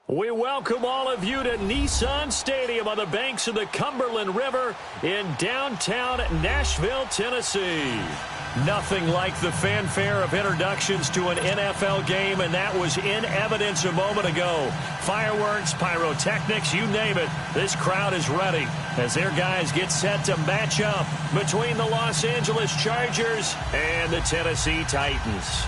We welcome all of you to Nissan Stadium on the banks of the Cumberland River in downtown Nashville, Tennessee. Nothing like the fanfare of introductions to an NFL game, and that was in evidence a moment ago. Fireworks, pyrotechnics, you name it. This crowd is ready as their guys get set to match up between the Los Angeles Chargers and the Tennessee Titans.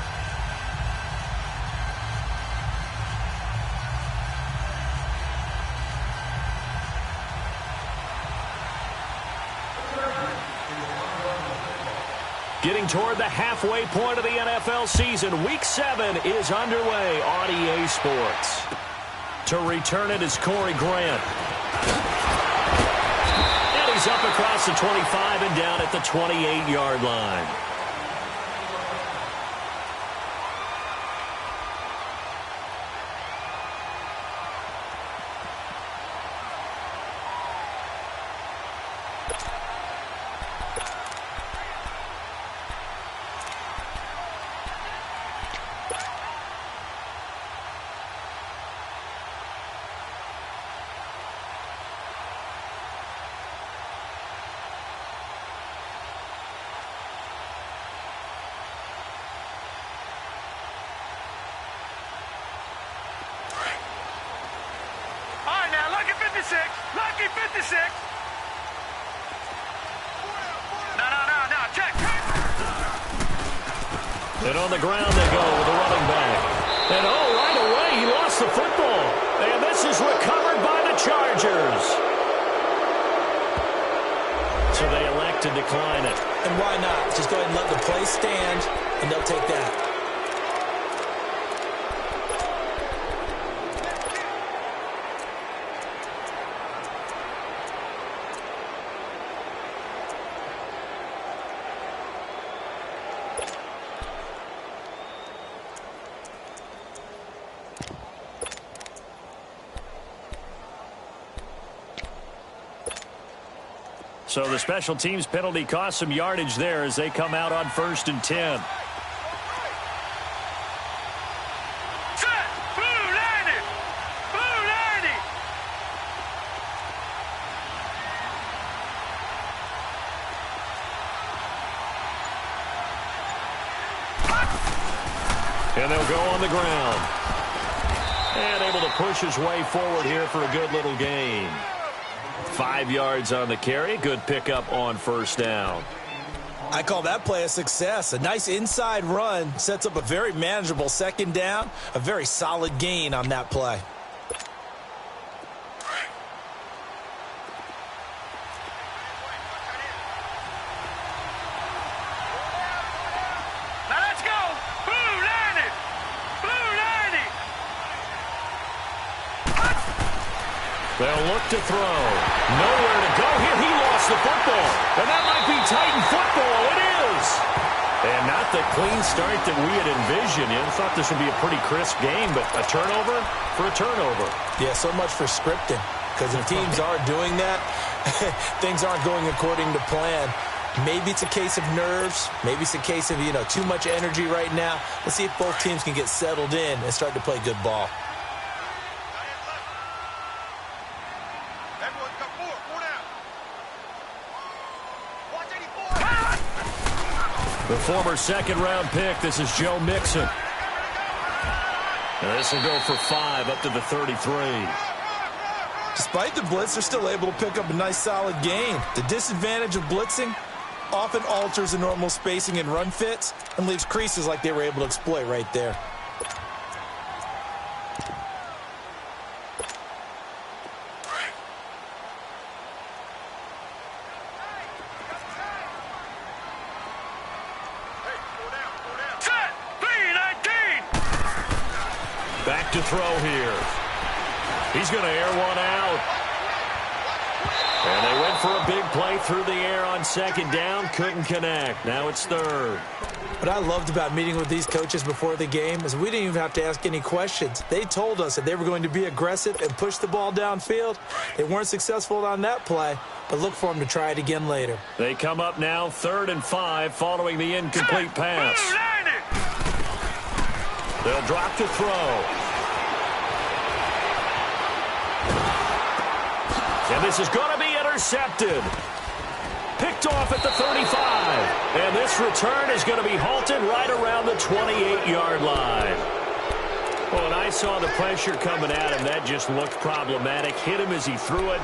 Getting toward the halfway point of the NFL season, Week 7 is underway on EA Sports. To return it is Corey Grant. And he's up across the 25 and down at the 28-yard line. Lucky 56. No, check. And on the ground they go with the running back. And right away he lost the football. And this is recovered by the Chargers. So they elect to decline it. And why not? Just go ahead and let the play stand, and they'll take that. So the special teams penalty cost some yardage there as they come out on 1st and 10. Set! Blue landed! Blue landed! And they'll go on the ground. And able to push his way forward here for a good little gain. 5 yards on the carry. Good pickup on 1st down. I call that play a success. A nice inside run sets up a very manageable 2nd down. A very solid gain on that play. Now let's go! Blue landed! Blue landed! They'll look to throw. Nowhere to go here. He lost the football. And that might be Titan football. It is. And not the clean start that we had envisioned. You thought this would be a pretty crisp game, but a turnover for a turnover. Yeah, so much for scripting. Because if teams are doing that, things aren't going according to plan. Maybe it's a case of nerves. Maybe it's a case of, too much energy right now. Let's see if both teams can get settled in and start to play good ball. The former 2nd-round pick, this is Joe Mixon. And this will go for 5 up to the 33. Despite the blitz, they're still able to pick up a nice solid gain. The disadvantage of blitzing often alters the normal spacing and run fits and leaves creases like they were able to exploit right there. Back to throw here. He's going to air one out. And they went for a big play through the air on 2nd down. Couldn't connect. Now it's 3rd. What I loved about meeting with these coaches before the game is we didn't even have to ask any questions. They told us that they were going to be aggressive and push the ball downfield. They weren't successful on that play, but look for them to try it again later. They come up now 3rd and 5 following the incomplete pass. They'll drop to throw. And this is going to be intercepted. Picked off at the 35. And this return is going to be halted right around the 28-yard line. Well, when I saw the pressure coming at him, that just looked problematic. Hit him as he threw it,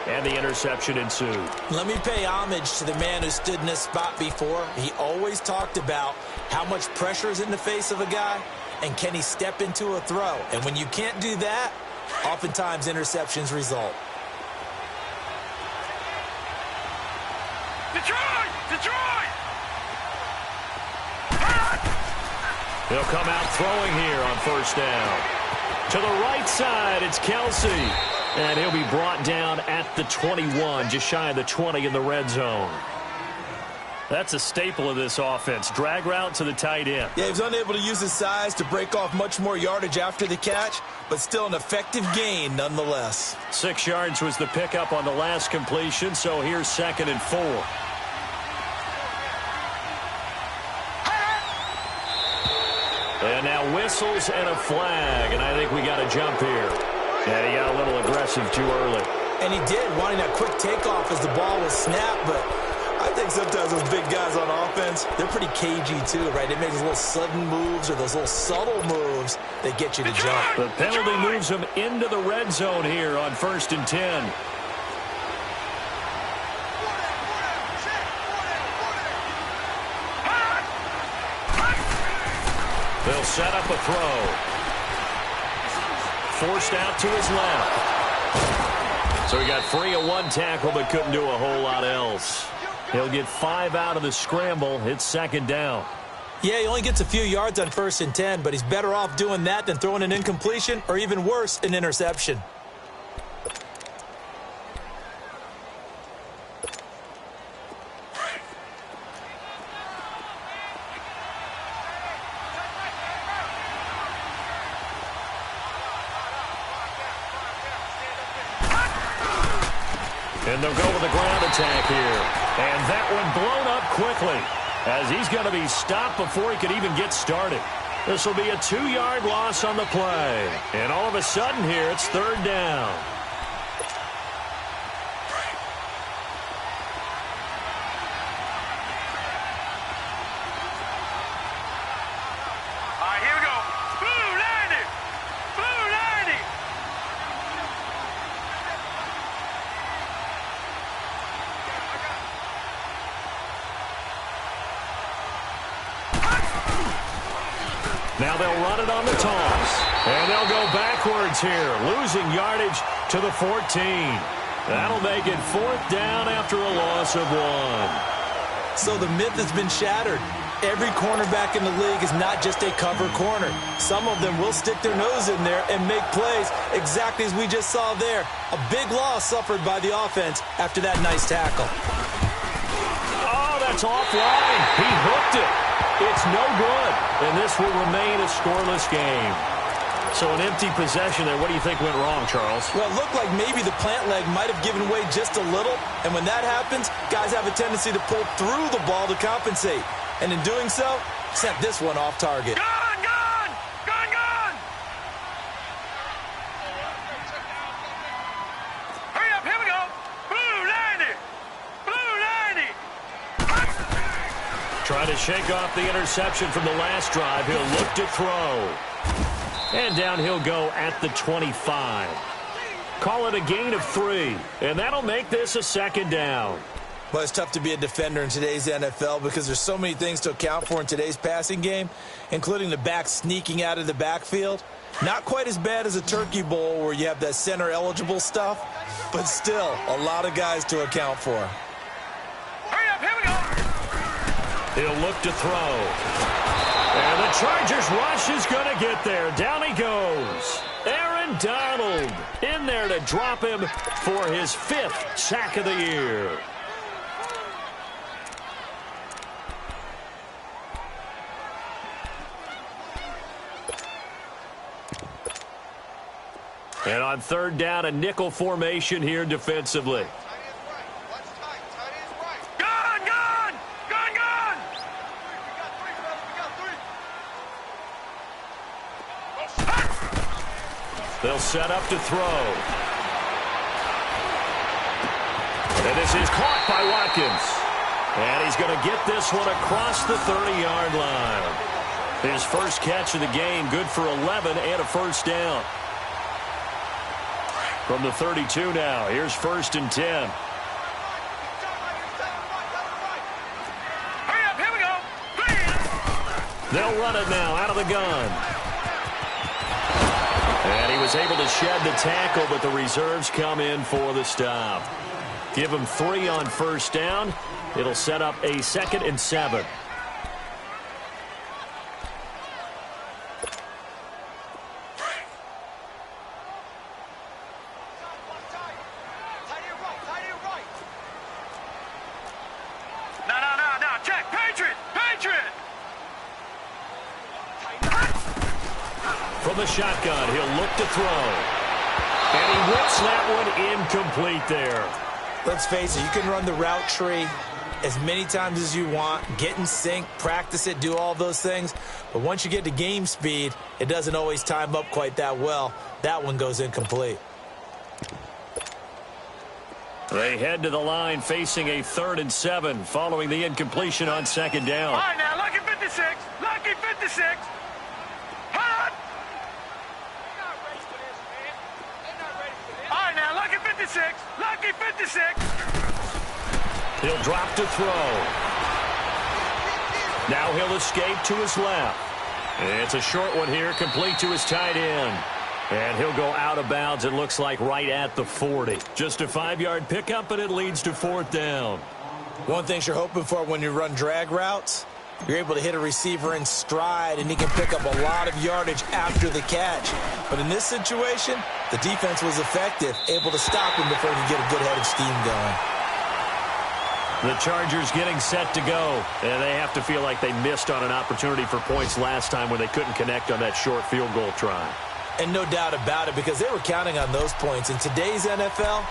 and the interception ensued. Let me pay homage to the man who stood in this spot before. He always talked about how much pressure is in the face of a guy, and can he step into a throw. And when you can't do that, oftentimes interceptions result. Detroit! Detroit! He'll come out throwing here on first down. To the right side, it's Kelsey. And he'll be brought down at the 21, just shy of the 20 in the red zone. That's a staple of this offense. Drag route to the tight end. Yeah, he was unable to use his size to break off much more yardage after the catch, but still an effective gain nonetheless. 6 yards was the pickup on the last completion, so here's 2nd and 4. And now whistles and a flag, and I think we got a jump here. Yeah, he got a little aggressive too early. And he did, wanting that quick takeoff as the ball was snapped, but I think sometimes those big guys on offense, they're pretty cagey too, right? They make those little sudden moves or those little subtle moves that get you to jump. The penalty moves him into the red zone here on 1st and 10. They'll set up a throw. Forced out to his left. So he got free of one tackle but couldn't do a whole lot else. He'll get 5 out of the scramble. It's 2nd down. Yeah, he only gets a few yards on 1st and 10, but he's better off doing that than throwing an incompletion or even worse, an interception. And they'll go with a ground attack here. And that one blown up quickly as he's going to be stopped before he could even get started. This will be a 2-yard loss on the play. And all of a sudden here, it's 3rd down. All right, here we go. Blue 90! Blue 90! Now they'll run it on the toss. And they'll go backwards here, losing yardage to the 14. That'll make it 4th down after a loss of 1. So the myth has been shattered. Every cornerback in the league is not just a cover corner. Some of them will stick their nose in there and make plays exactly as we just saw there. A big loss suffered by the offense after that nice tackle. Oh, that's offline. He hooked it. It's no good, and this will remain a scoreless game. So an empty possession there. What do you think went wrong, Charles? Well, it looked like maybe the plant leg might have given way just a little, and when that happens, guys have a tendency to pull through the ball to compensate. And in doing so, sent this one off target. Gone! Gone! Gone! Gone! Hurry up, here we go! Blue 90! Blue 90! Trying to shake off the interception from the last drive. He'll look to throw. And down he'll go at the 25. Call it a gain of 3. And that'll make this a 2nd down. Well, it's tough to be a defender in today's NFL because there's so many things to account for in today's passing game, including the back sneaking out of the backfield. Not quite as bad as a turkey bowl where you have that center-eligible stuff, but still a lot of guys to account for. Hurry up, here we go! He'll look to throw. And the Chargers rush is going to get there. Down he goes. Aaron Donald in there to drop him for his 5th sack of the year. And on 3rd down, a nickel formation here defensively. Gone! Gone! Gone! Gone! They'll set up to throw. And this is caught by Watkins. And he's going to get this one across the 30-yard line. His first catch of the game, good for 11 and a first down. From the 32 now, here's 1st and 10. Hurry up, here we go. They'll run it now out of the gun. And he was able to shed the tackle, but the reserves come in for the stop. Give him 3 on first down. It'll set up a 2nd and 7. No, check, Patriot. From the shotgun, he'll look to throw. And he whips that one incomplete there. Let's face it, you can run the route tree as many times as you want, get in sync, practice it, do all those things. But once you get to game speed, it doesn't always time up quite that well. That one goes incomplete. They head to the line facing a 3rd and 7 following the incompletion on 2nd down. All right, now, lucky 56. Lucky 56. Hot. All right, now, lucky 56. Lucky 56. He'll drop to throw. Now he'll escape to his left. It's a short one here, complete to his tight end. And he'll go out of bounds, it looks like, right at the 40. Just a 5-yard pickup, and it leads to 4th down. One thing you're hoping for when you run drag routes, you're able to hit a receiver in stride, and he can pick up a lot of yardage after the catch. But in this situation, the defense was effective, able to stop him before he could get a good head of steam going. The Chargers getting set to go, and they have to feel like they missed on an opportunity for points last time when they couldn't connect on that short field goal try. And no doubt about it, because they were counting on those points. In today's NFL,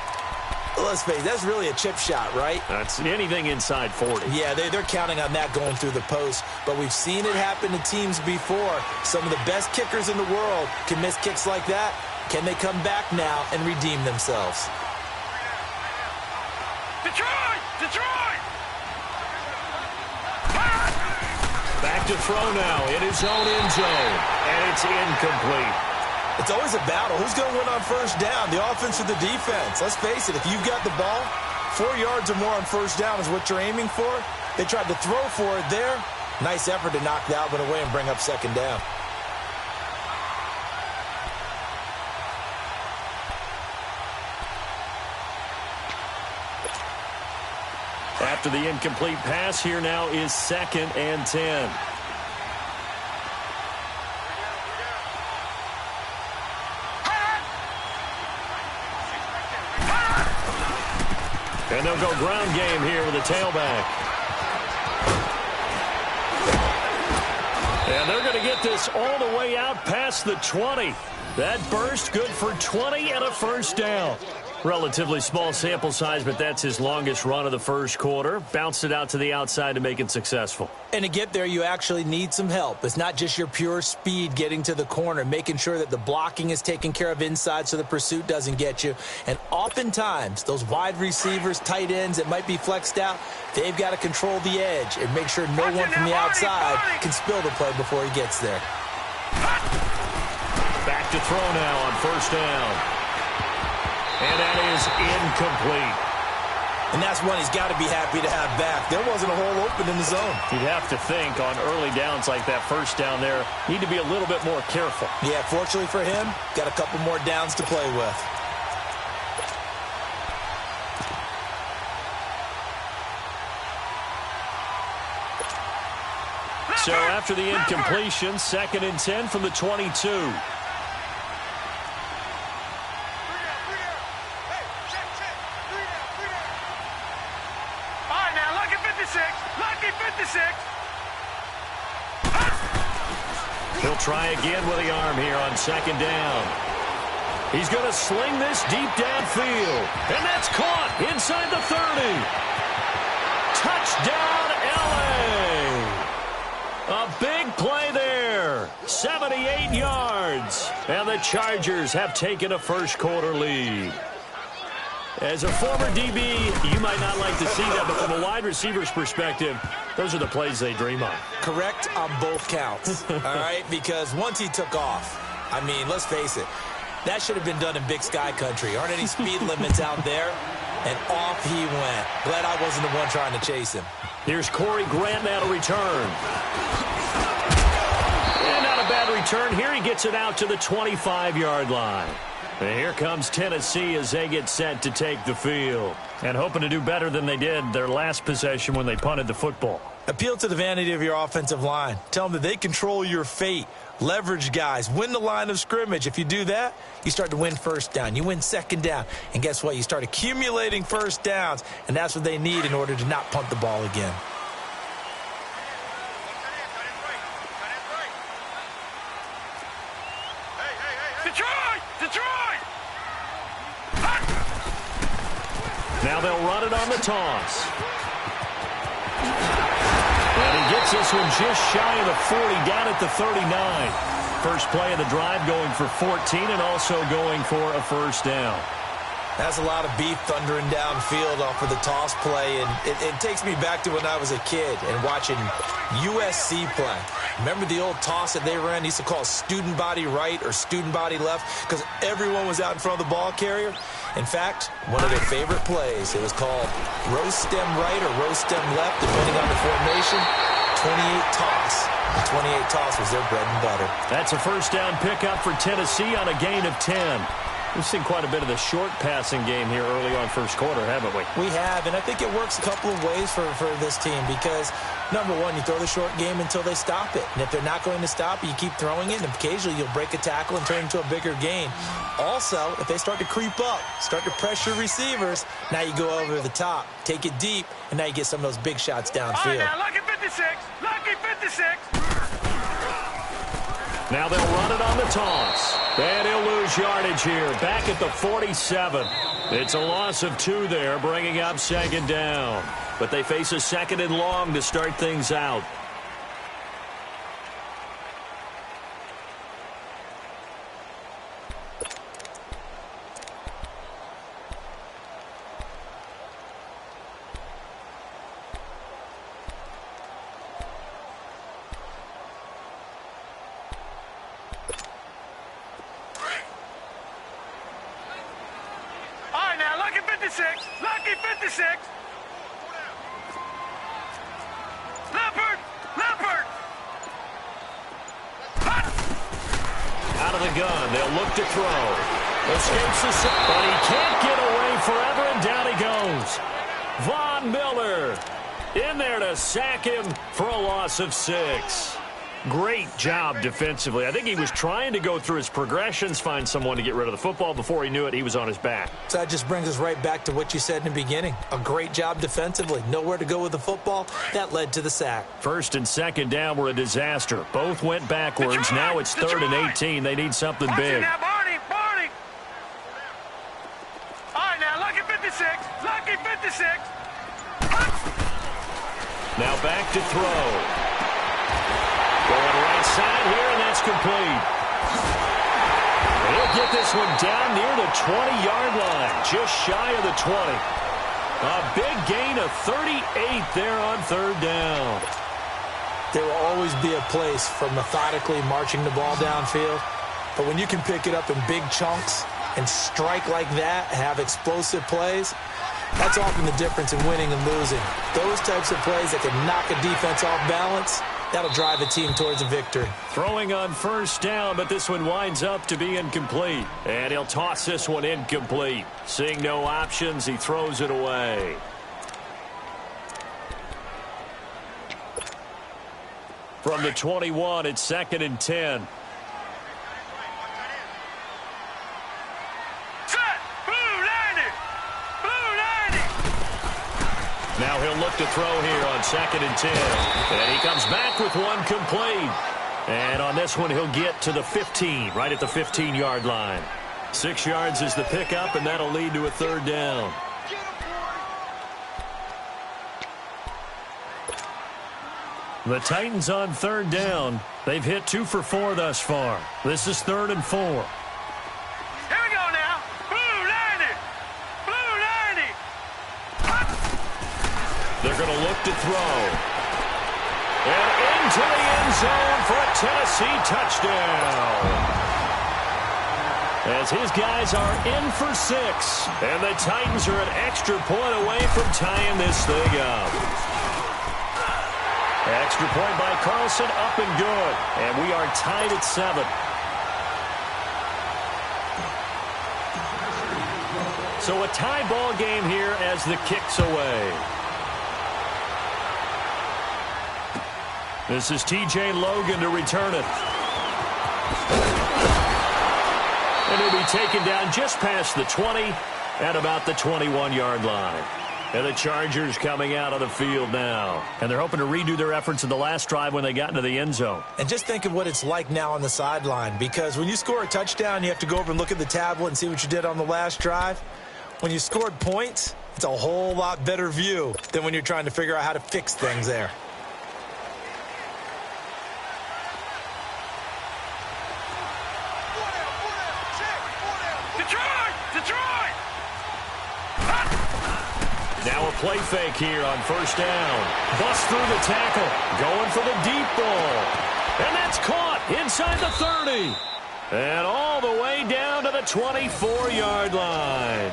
let's face it, that's really a chip shot, right? That's anything inside 40. Yeah, they're counting on that going through the post. But we've seen it happen to teams before. Some of the best kickers in the world can miss kicks like that. Can they come back now and redeem themselves? Detroit! Back to throw now in his own end zone. And it's incomplete. It's always a battle. Who's going to win on first down, the offense or the defense? Let's face it, if you've got the ball, 4 yards or more on first down is what you're aiming for. They tried to throw for it there. Nice effort to knock that one away and bring up 2nd down. After the incomplete pass, here now is 2nd and 10. And they'll go ground game here with a tailback. And they're going to get this all the way out past the 20. That burst good for 20 and a first down. Relatively small sample size, but that's his longest run of the first quarter. Bounced it out to the outside to make it successful. And to get there, you actually need some help. It's not just your pure speed getting to the corner, making sure that the blocking is taken care of inside so the pursuit doesn't get you. And oftentimes, those wide receivers, tight ends that might be flexed out, they've got to control the edge and make sure no one from the outside can spill the play before he gets there. Back to throw now on first down. And that is incomplete. And that's one he's got to be happy to have back. There wasn't a hole open in the zone. You'd have to think on early downs like that first down there, need to be a little bit more careful. Yeah, fortunately for him, got a couple more downs to play with. So after the incompletion, 2nd and 10 from the 22. He'll try again with the arm here on 2nd down. He's going to sling this deep downfield. And that's caught inside the 30. Touchdown, L.A. A big play there. 78 yards. And the Chargers have taken a first quarter lead. As a former DB, you might not like to see that, but from a wide receiver's perspective, those are the plays they dream of. Correct on both counts, all right? Because once he took off, I mean, let's face it, that should have been done in Big Sky Country. Aren't any speed limits out there? And off he went. Glad I wasn't the one trying to chase him. Here's Corey Grant now to return. And not a bad return here. He gets it out to the 25-yard line. And here comes Tennessee as they get set to take the field. And hoping to do better than they did their last possession when they punted the football. Appeal to the vanity of your offensive line. Tell them that they control your fate. Leverage guys. Win the line of scrimmage. If you do that, you start to win first down. You win second down. And guess what? You start accumulating first downs. And that's what they need in order to not punt the ball again. Now they'll run it on the toss. And he gets this one just shy of the 40, down at the 39. First play of the drive going for 14 and also going for a first down. That's a lot of beef thundering downfield off of the toss play, and it takes me back to when I was a kid and watching USC play. Remember the old toss that they ran? They used to call student body right or student body left because everyone was out in front of the ball carrier. In fact, one of their favorite plays, it was called roast stem right or roast stem left, depending on the formation, 28 toss. The 28 toss was their bread and butter. That's a first down pickup for Tennessee on a gain of 10. We've seen quite a bit of the short passing game here early on first quarter, haven't we? We have, and I think it works a couple of ways for this team because, number one, you throw the short game until they stop it. And if they're not going to stop it, you keep throwing it, and occasionally you'll break a tackle and turn it into a bigger gain. Also, if they start to creep up, start to pressure receivers, now you go over the top, take it deep, and now you get some of those big shots downfield. All right, now, lucky 56, lucky 56. Now they'll run it on the toss. And he'll lose yardage here, back at the 47. It's a loss of 2 there, bringing up second down. But they face a second and long to start things out. Lucky 56. Leopard. Out of the gun, they'll look to throw. Escapes the sack, but he can't get away forever, and down he goes. Von Miller in there to sack him for a loss of 6. Great job defensively. I think he was trying to go through his progressions, find someone to get rid of the football. Before he knew it, he was on his back. So that just brings us right back to what you said in the beginning. A great job defensively. Nowhere to go with the football. That led to the sack. First and second down were a disaster. Both went backwards. Now it's 3rd and 18. They need something big. Now, Barney. All right, now, lucky 56. Lucky 56. Now back to throw. Going right side here, and that's complete. He'll get this one down near the 20-yard line, just shy of the 20. A big gain of 38 there on 3rd down. There will always be a place for methodically marching the ball downfield, but when you can pick it up in big chunks and strike like that, have explosive plays, that's often the difference in winning and losing. Those types of plays that can knock a defense off balance, that'll drive a team towards a victory. Throwing on first down, but this one winds up to be incomplete. And he'll toss this one incomplete. Seeing no options, he throws it away. From the 21, it's 2nd and 10. Now he'll look to throw here on 2nd and 10. And he comes back with one complete. And on this one, he'll get to the 15, right at the 15-yard line. 6 yards is the pickup, and that'll lead to a 3rd down. The Titans on 3rd down. They've hit 2 for 4 thus far. This is 3rd and 4. Here we go now. Blue 90. Blue They're going to look to throw. And into the end zone for a Tennessee touchdown. As his guys are in for 6. And the Titans are an extra point away from tying this thing up. Extra point by Carlson, up and good. And we are tied at 7. So a tie ball game here as the kick's away. This is T.J. Logan to return it. And he'll be taken down just past the 20 at about the 21-yard line. And the Chargers coming out of the field now. And they're hoping to redo their efforts in the last drive when they got into the end zone. And just think of what it's like now on the sideline. Because when you score a touchdown, you have to go over and look at the tablet and see what you did on the last drive. When you scored points, it's a whole lot better view than when you're trying to figure out how to fix things there. Now a play fake here on first down. Bust through the tackle. Going for the deep ball. And that's caught inside the 30. And all the way down to the 24-yard line.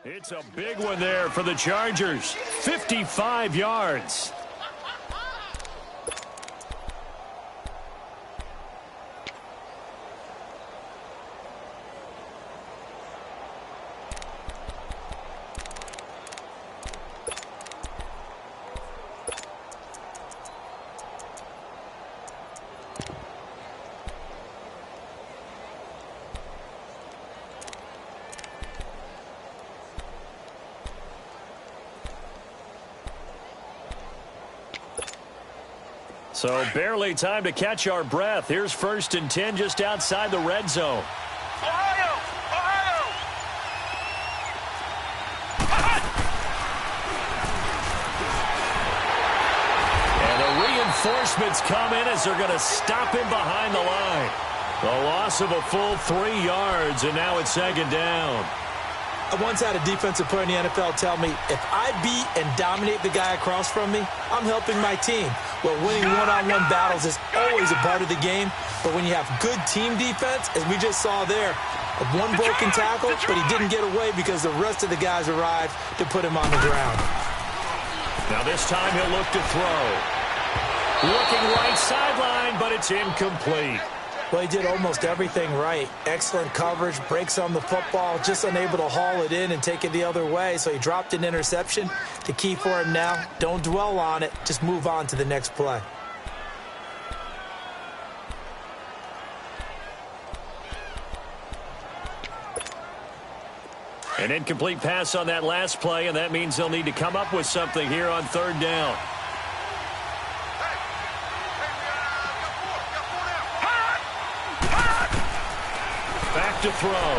It's a big one there for the Chargers. 55 yards. So barely time to catch our breath. Here's 1st and 10 just outside the red zone. Ohio! Ohio! And the reinforcements come in as they're going to stop him behind the line. The loss of a full 3 yards, and now it's 2nd down. I once had a defensive player in the NFL tell me, if I beat and dominate the guy across from me, I'm helping my team. Well, winning one-on-one battles is always a part of the game, but when you have good team defense, as we just saw there, one broken tackle, but he didn't get away because the rest of the guys arrived to put him on the ground. Now this time he'll look to throw. Looking right sideline, but it's incomplete. Well, he did almost everything right. Excellent coverage, breaks on the football, just unable to haul it in and take it the other way. So he dropped an interception. The key for him now, don't dwell on it. Just move on to the next play. An incomplete pass on that last play, and that means they'll need to come up with something here on 3rd down. Back to throw.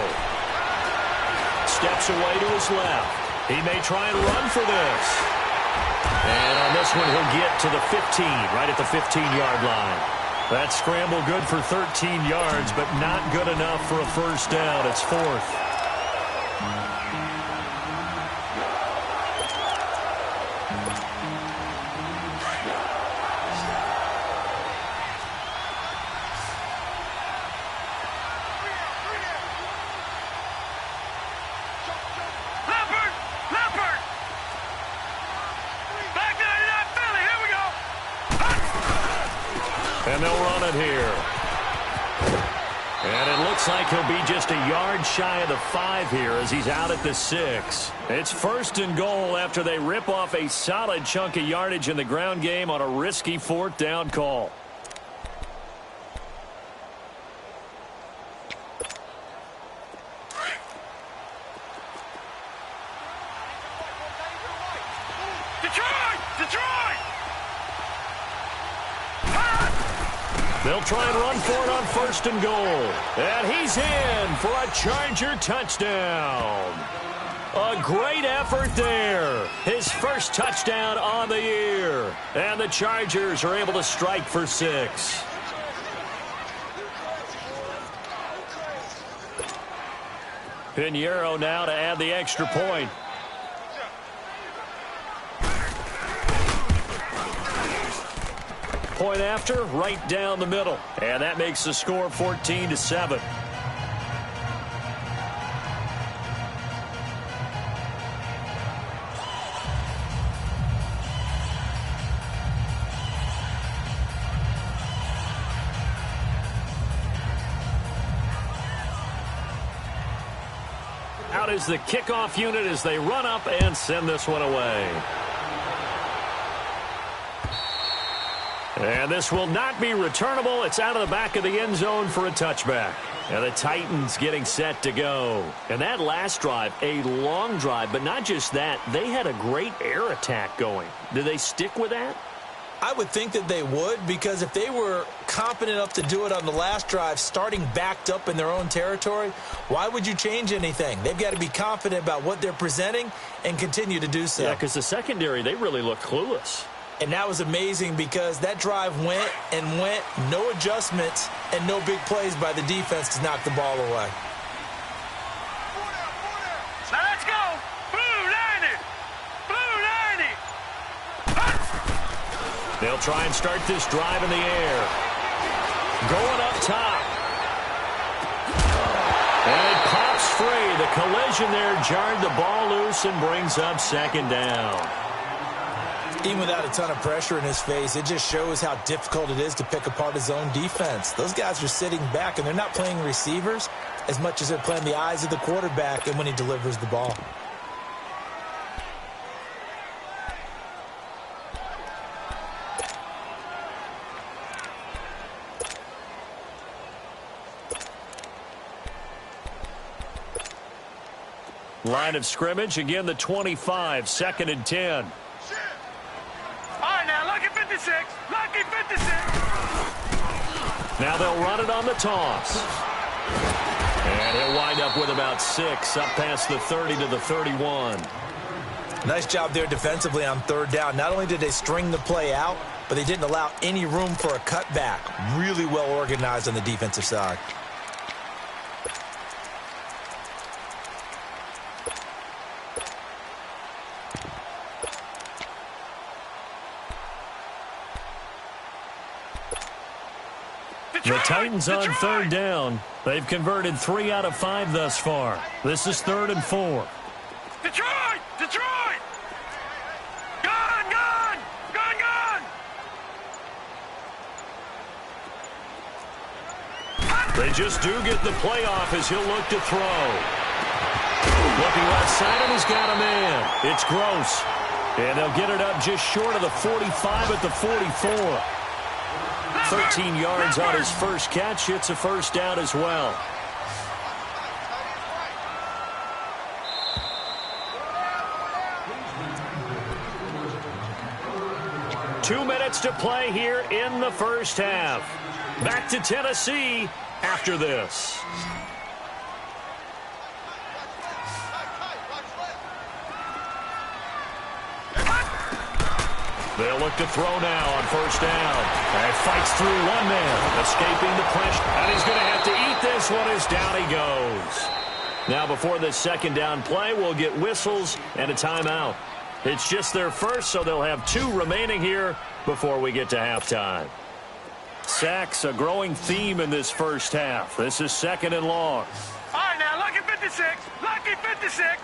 Steps away to his left. He may try and run for this. And on this one, he'll get to the 15, right at the 15-yard line. That scramble good for 13 yards, but not good enough for a 1st down. It's 4th. And they'll run it here. And it looks like he'll be just a yard shy of the 5 here as he's out at the 6. It's 1st and goal after they rip off a solid chunk of yardage in the ground game on a risky 4th down call. They'll try and run for it on 1st and goal. And he's in for a Charger touchdown. A great effort there. His first touchdown on the year. And the Chargers are able to strike for 6. Pinheiro now to add the extra point. Point after, right down the middle. And that makes the score 14-7. Out is the kickoff unit as they run up and send this one away. And this will not be returnable. It's out of the back of the end zone for a touchback. And the Titans getting set to go. And that last drive, a long drive, but not just that. They had a great air attack going. Do they stick with that? I would think that they would, because if they were competent enough to do it on the last drive, starting backed up in their own territory, why would you change anything? They've got to be confident about what they're presenting and continue to do so. Yeah, because the secondary, they really look clueless. And that was amazing because that drive went and went, no adjustments and no big plays by the defense to knock the ball away. Now let's go. Blue 90. Blue 90. They'll try and start this drive in the air. Going up top. And it pops free. The collision there jarred the ball loose and brings up 2nd down. Even without a ton of pressure in his face, it just shows how difficult it is to pick apart his own defense. Those guys are sitting back, and they're not playing receivers as much as they're playing the eyes of the quarterback and when he delivers the ball. Line of scrimmage, again the 25, 2nd and 10. All right, now, lucky 56. Lucky 56. Now they'll run it on the toss. And he'll wind up with about 6, up past the 30 to the 31. Nice job there defensively on 3rd down. Not only did they string the play out, but they didn't allow any room for a cutback. Really well organized on the defensive side. The Titans on 3rd down. They've converted 3 out of 5 thus far. This is 3rd and 4. Detroit! Detroit! Gun! Gun! Gun! Gun! They just do get the playoff as he'll look to throw. Looking left side, and he's got a man. It's Gross. And they'll get it up just short of the 45 at the 44. 13 yards on his first catch. It's a 1st down as well. Two minutes to play here in the first half. Back to Tennessee after this. They'll look to throw now on 1st down. And fights through one man, escaping the pressure. And he's going to have to eat this one as down he goes. Now before this 2nd down play, we'll get whistles and a timeout. It's just their first, so they'll have 2 remaining here before we get to halftime. Sacks, a growing theme in this first half. This is 2nd and long. All right, now, lucky 56. Lucky 56.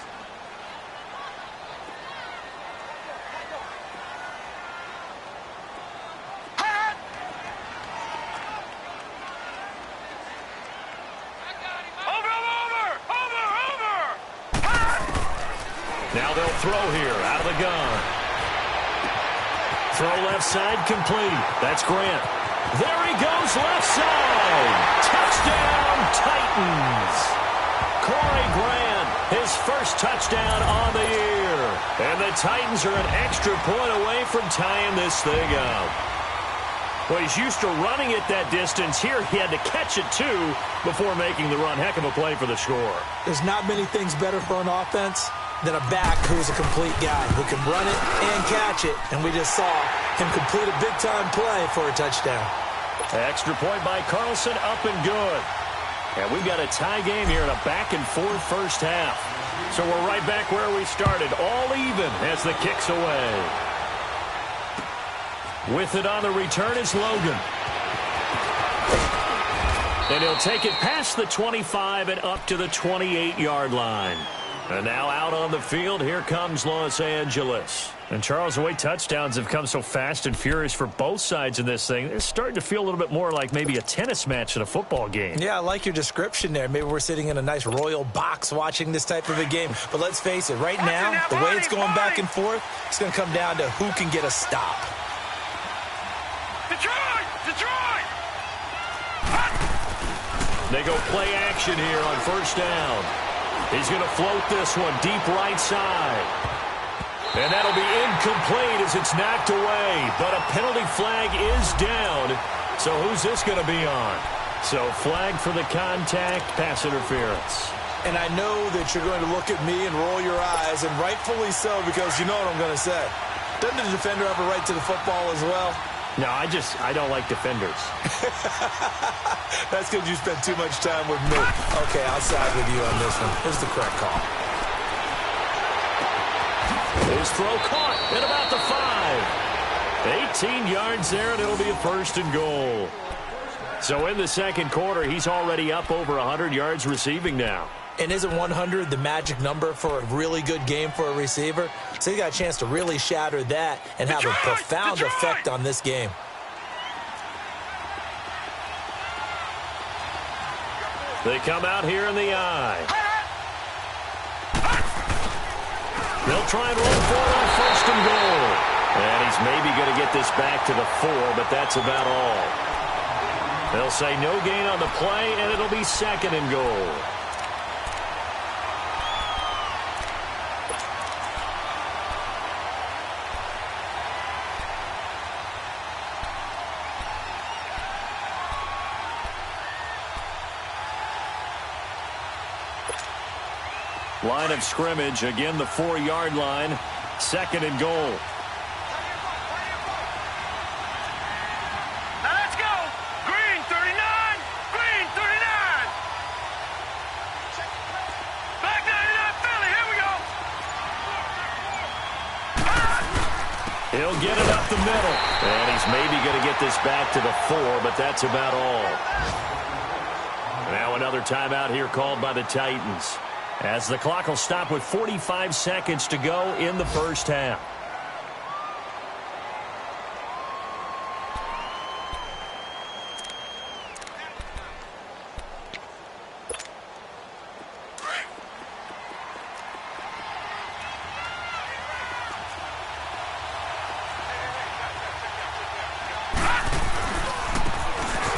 Now they'll throw here out of the gun. Throw left side complete. That's Grant. There he goes left side. Touchdown Titans. Corey Grant, his first touchdown on the year. And the Titans are an extra point away from tying this thing up. Well, he's used to running it that distance. Here he had to catch it too before making the run. Heck of a play for the score. There's not many things better for an offense than a back who's a complete guy who can run it and catch it. And we just saw him complete a big-time play for a touchdown. Extra point by Carlson, up and good. And we've got a tie game here in a back-and-forth first half. So we're right back where we started, all even as the kick's away. With it on the return is Logan. And he'll take it past the 25 and up to the 28-yard line. And now out on the field, here comes Los Angeles. And, Charles, the way touchdowns have come so fast and furious for both sides in this thing, it's starting to feel a little bit more like maybe a tennis match in a football game. Yeah, I like your description there. Maybe we're sitting in a nice royal box watching this type of a game. But let's face it, right now, the way it's going back and forth, it's going to come down to who can get a stop. Detroit! Detroit! They go play action here on first down. He's going to float this one deep right side. And that'll be incomplete as it's knocked away. But a penalty flag is down. So who's this going to be on? So flag for the contact, pass interference. And I know that you're going to look at me and roll your eyes, and rightfully so, because you know what I'm going to say. Doesn't the defender have a right to the football as well? No, I don't like defenders. That's because you spent too much time with me. Okay, I'll side with you on this one. Here's the correct call. His throw caught at about the 5. 18 yards there, and it'll be a first and goal. So in the second quarter, he's already up over 100 yards receiving now. And isn't 100 the magic number for a really good game for a receiver? So he got a chance to really shatter that and have a profound effect on this game. They come out here in the eye. They'll try and roll forward on first and goal. And he's maybe going to get this back to the 4, but that's about all. They'll say no gain on the play, and it'll be second and goal. Line of scrimmage, again the 4-yard line, second and goal. Now let's go. Green 39. Green 39. Back 99 Philly. Here we go. He'll get it up the middle. And he's maybe going to get this back to the 4, but that's about all. Now another timeout here called by the Titans, as the clock will stop with 45 seconds to go in the first half.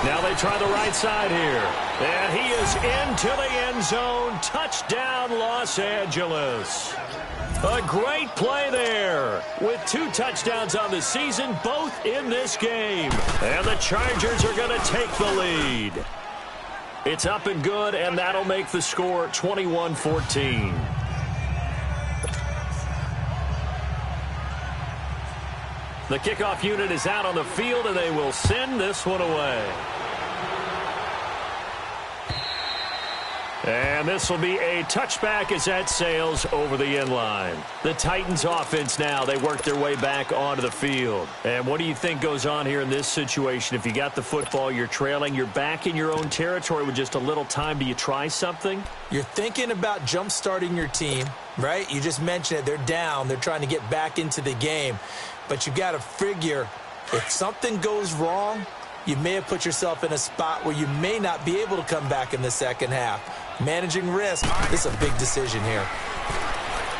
Now they try the right side here. And he is into the end zone. Touchdown, Los Angeles. A great play there, with 2 touchdowns on the season, both in this game. And the Chargers are going to take the lead. It's up and good, and that'll make the score 21-14. The kickoff unit is out on the field, and they will send this one away. And this will be a touchback as that sails over the end line. The Titans offense now, they work their way back onto the field. And what do you think goes on here in this situation? If you got the football, you're trailing, you're back in your own territory with just a little time. Do you try something? You're thinking about jump-starting your team, right? You just mentioned it. They're down. They're trying to get back into the game. But you got to figure if something goes wrong, you may have put yourself in a spot where you may not be able to come back in the second half. Managing risk, this is a big decision here.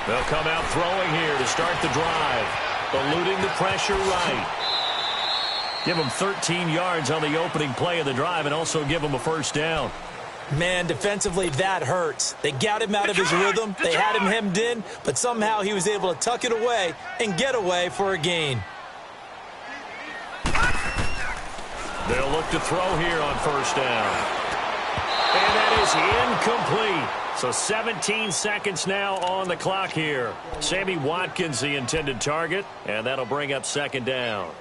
They'll come out throwing here to start the drive. Eluding the pressure right. Give them 13 yards on the opening play of the drive and also give them a first down. Man, defensively, that hurts. They got him out of his rhythm. They had him hemmed in, but somehow he was able to tuck it away and get away for a gain. They'll look to throw here on first down. And that is incomplete. So 17 seconds now on the clock here. Sammy Watkins, the intended target, and that'll bring up second down.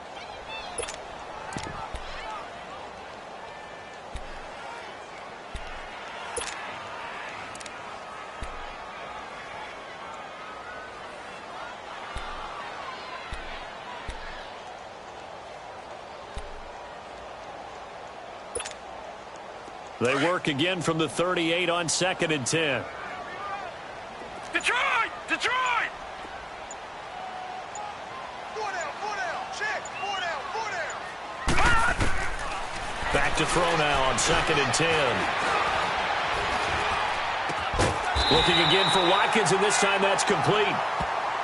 They work again from the 38 on 2nd and 10. Detroit! Detroit! Four down, check, four down. Back to throw now on 2nd and 10. Looking again for Watkins, and this time that's complete.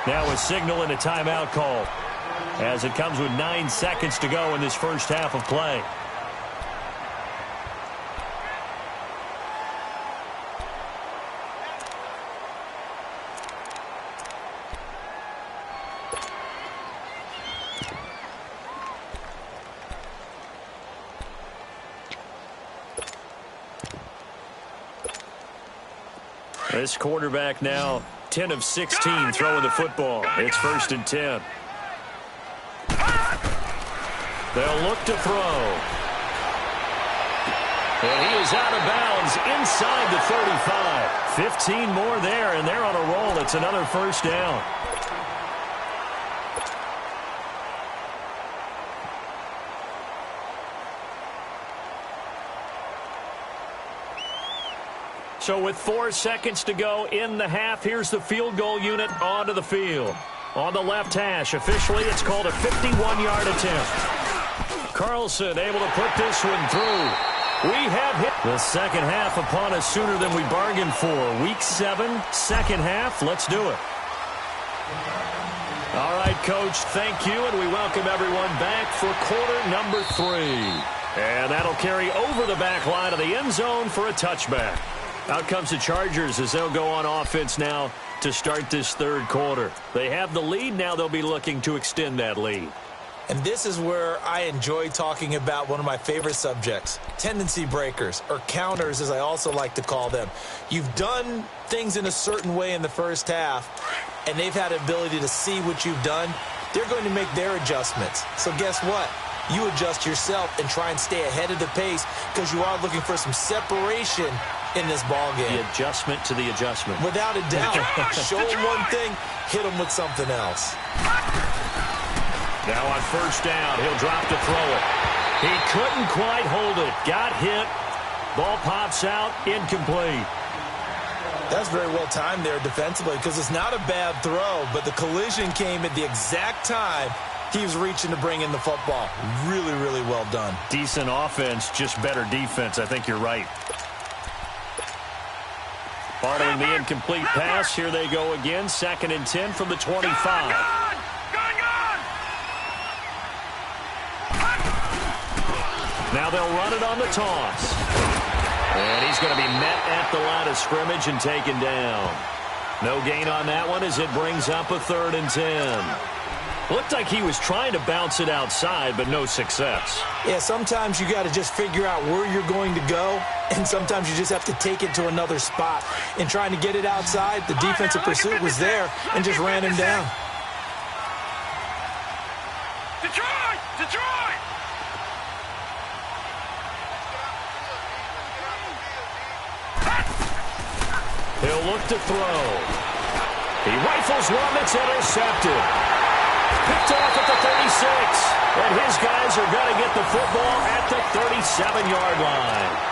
Now a signal and a timeout call as it comes with 9 seconds to go in this first half of play. This quarterback now 10 of 16 throwing the football. It's 1st and 10. They'll look to throw. And he is out of bounds inside the 35. 15 more there, and they're on a roll. It's another first down. So with 4 seconds to go in the half, here's the field goal unit onto the field. On the left hash, officially it's called a 51-yard attempt. Carlson able to put this one through. We have hit the second half upon us sooner than we bargained for. Week 7, second half. Let's do it. All right, Coach, thank you, and we welcome everyone back for quarter number 3. And that'll carry over the back line of the end zone for a touchback. Out comes the Chargers as they'll go on offense now to start this third quarter. They have the lead. Now they'll be looking to extend that lead. And this is where I enjoy talking about one of my favorite subjects, tendency breakers, or counters as I also like to call them. You've done things in a certain way in the first half, and they've had the ability to see what you've done. They're going to make their adjustments. So guess what? You adjust yourself and try and stay ahead of the pace because you are looking for some separation in this ball game. The adjustment to the adjustment. Without a doubt. Show them one thing, hit them with something else. Now on first down, he'll drop to throw it. He couldn't quite hold it. Got hit. Ball pops out. Incomplete. That's very well timed there defensively because it's not a bad throw, but the collision came at the exact time he was reaching to bring in the football. Really, really well done. Decent offense, just better defense. I think you're right. Following the incomplete pass, here they go again. 2nd and 10 from the 25. Now they'll run it on the toss. And he's going to be met at the line of scrimmage and taken down. No gain on that one as it brings up a 3rd and 10. Looked like he was trying to bounce it outside, but no success. Yeah, sometimes you got to just figure out where you're going to go, and sometimes you just have to take it to another spot. In trying to get it outside, the defensive pursuit was there and just ran him down. Detroit! Detroit! He'll look to throw. He rifles one that's intercepted. Picked off at the 36. And his guys are going to get the football at the 37-yard line.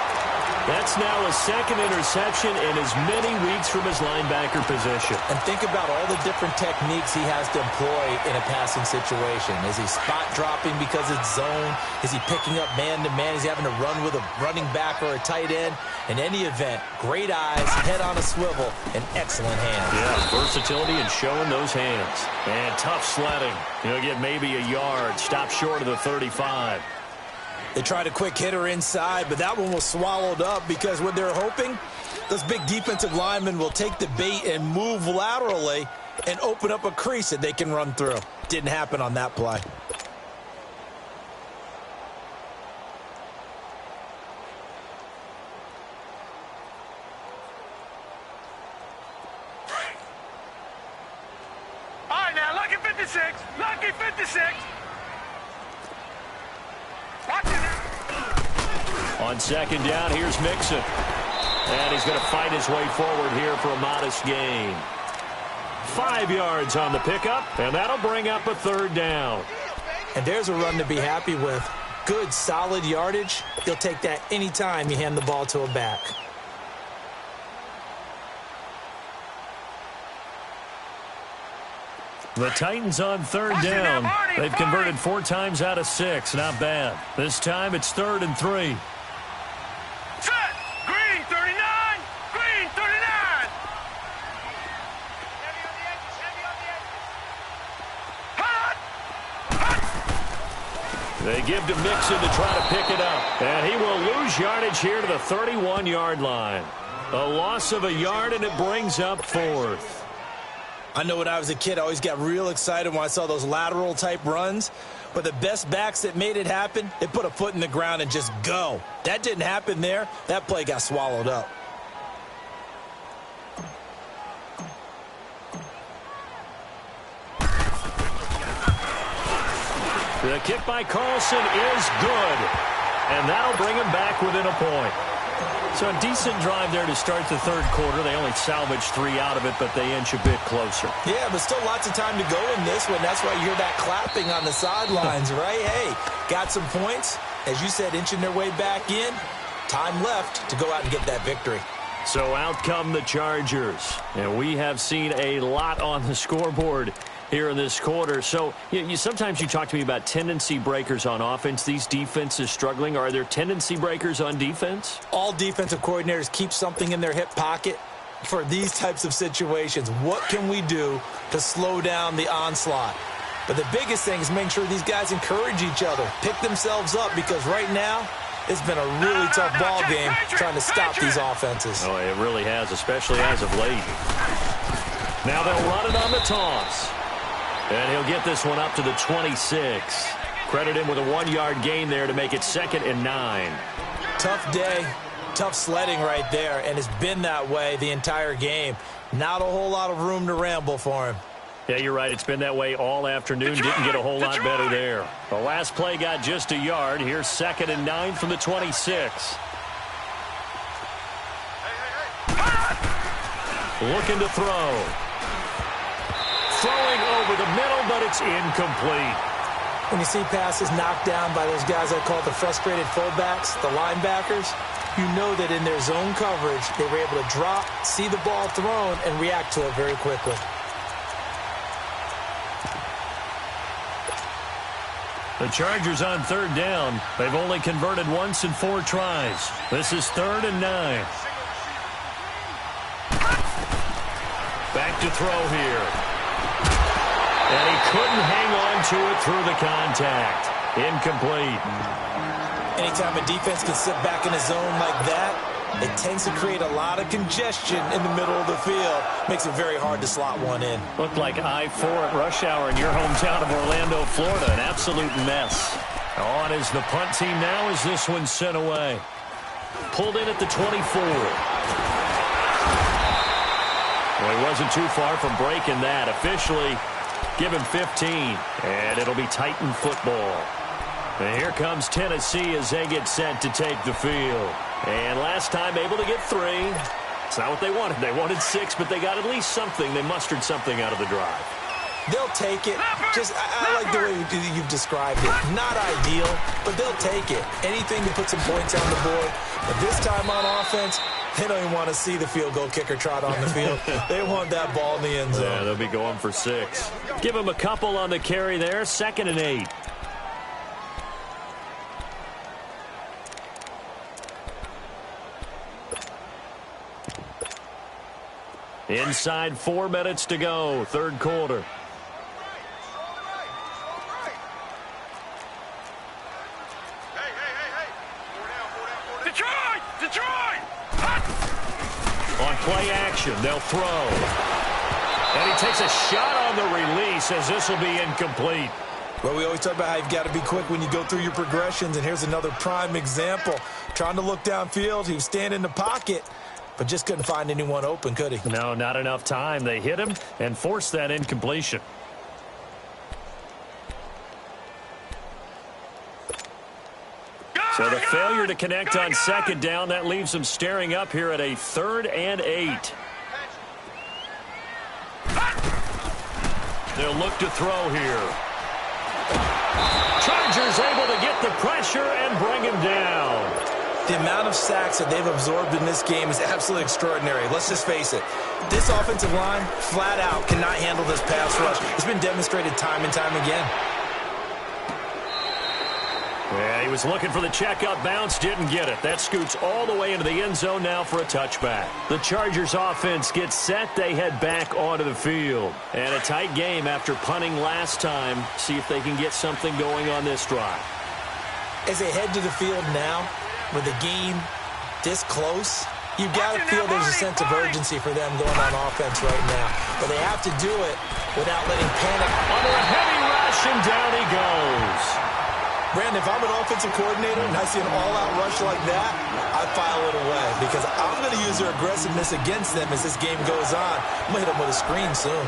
That's now a second interception in as many weeks from his linebacker position. And think about all the different techniques he has to employ in a passing situation. Is he spot dropping because it's zone? Is he picking up man-to-man? Is he having to run with a running back or a tight end? In any event, great eyes, head on a swivel, and excellent hands. Yeah, versatility and showing those hands. And tough sledding. He'll get maybe a yard. Stop short of the 35. They tried a quick hitter inside, but that one was swallowed up because what they're hoping, those big defensive linemen will take the bait and move laterally and open up a crease that they can run through. Didn't happen on that play. All right, now, lucky 56. Lucky 56. Watch it now. On second down, here's Mixon. And he's going to fight his way forward here for a modest gain. 5 yards on the pickup, and that'll bring up a third down. And there's a run to be happy with. Good, solid yardage. You'll take that anytime you hand the ball to a back. The Titans on third down. They've converted 4 times out of 6. Not bad. This time it's 3rd and 3. Set. Green 39. Green 39. Hot. They give to Mixon to try to pick it up. And he will lose yardage here to the 31-yard line. A loss of a yard, and it brings up 4th. I know when I was a kid, I always got real excited when I saw those lateral-type runs. But the best backs that made it happen, they put a foot in the ground and just go. That didn't happen there. That play got swallowed up. The kick by Carlson is good. And that'll bring him back within a point. So a decent drive there to start the third quarter. They only salvaged 3 out of it, but they inch a bit closer. Yeah, but still lots of time to go in this one. That's why you hear that clapping on the sidelines, right? Hey, got some points. As you said, inching their way back in. Time left to go out and get that victory. So out come the Chargers. And we have seen a lot on the scoreboard here in this quarter. So sometimes you talk to me about tendency breakers on offense. These defenses struggling. Are there tendency breakers on defense? All defensive coordinators keep something in their hip pocket for these types of situations. What can we do to slow down the onslaught? But the biggest thing is making sure these guys encourage each other, pick themselves up, because right now it's been a really tough ball game trying to stop these offenses. Oh, it really has, especially as of late. Now they'll run it on the toss. And he'll get this one up to the 26. Credit him with a 1-yard gain there to make it 2nd and 9. Tough day, tough sledding right there, and it's been that way the entire game. Not a whole lot of room to ramble for him. Yeah, you're right. It's been that way all afternoon. Didn't get a whole lot better there. The last play got just a yard. Here's 2nd and 9 from the 26. Looking to throw. Throwing over the middle, but it's incomplete. When you see passes knocked down by those guys I call the frustrated fullbacks, the linebackers, you know that in their zone coverage, they were able to drop, see the ball thrown, and react to it very quickly. The Chargers on third down. They've only converted once in 4 tries. This is 3rd and 9. Back to throw here. And he couldn't hang on to it through the contact. Incomplete. Anytime a defense can sit back in a zone like that, it tends to create a lot of congestion in the middle of the field. Makes it very hard to slot one in. Looked like I-4 at rush hour in your hometown of Orlando, Florida. An absolute mess. On is the punt team now as this one's sent away. Pulled in at the 24. Well, he wasn't too far from breaking that. Officially, give him 15, and it'll be Titan football. And here comes Tennessee as they get set to take the field. And last time able to get 3. It's not what they wanted. They wanted 6, but they got at least something. They mustered something out of the drive. They'll take it. Just, I like the way you've described it. Not ideal, but they'll take it. Anything to put some points on the board. But this time on offense, they don't even want to see the field goal kicker trot on the field. They want that ball in the end zone. Yeah, they'll be going for 6. Give them a couple on the carry there. 2nd and 8. Inside 4 minutes to go, 3rd quarter. Detroit! On play action, they'll throw. And he takes a shot on the release as this will be incomplete. Well, we always talk about how you've got to be quick when you go through your progressions, and here's another prime example. Trying to look downfield, he was standing in the pocket, but just couldn't find anyone open, could he? No, not enough time. They hit him and forced that incompletion. So the failure to connect on 2nd down, that leaves them staring up here at a 3rd and 8. They'll look to throw here. Chargers able to get the pressure and bring him down. The amount of sacks that they've absorbed in this game is absolutely extraordinary. Let's just face it. This offensive line, flat out, cannot handle this pass rush. It's been demonstrated time and time again. Yeah, he was looking for the checkup bounce, didn't get it. That scoots all the way into the end zone now for a touchback. The Chargers offense gets set. They head back onto the field. And a tight game after punting last time. See if they can get something going on this drive. As they head to the field now, with the game this close, you've got to feel there's a sense of urgency for them going on offense right now. But they have to do it without letting panic. Under a heavy rush, and down he goes. Brandon, if I'm an offensive coordinator and I see an all-out rush like that, I file it away because I'm going to use their aggressiveness against them as this game goes on. I'm going to hit them with a screen soon.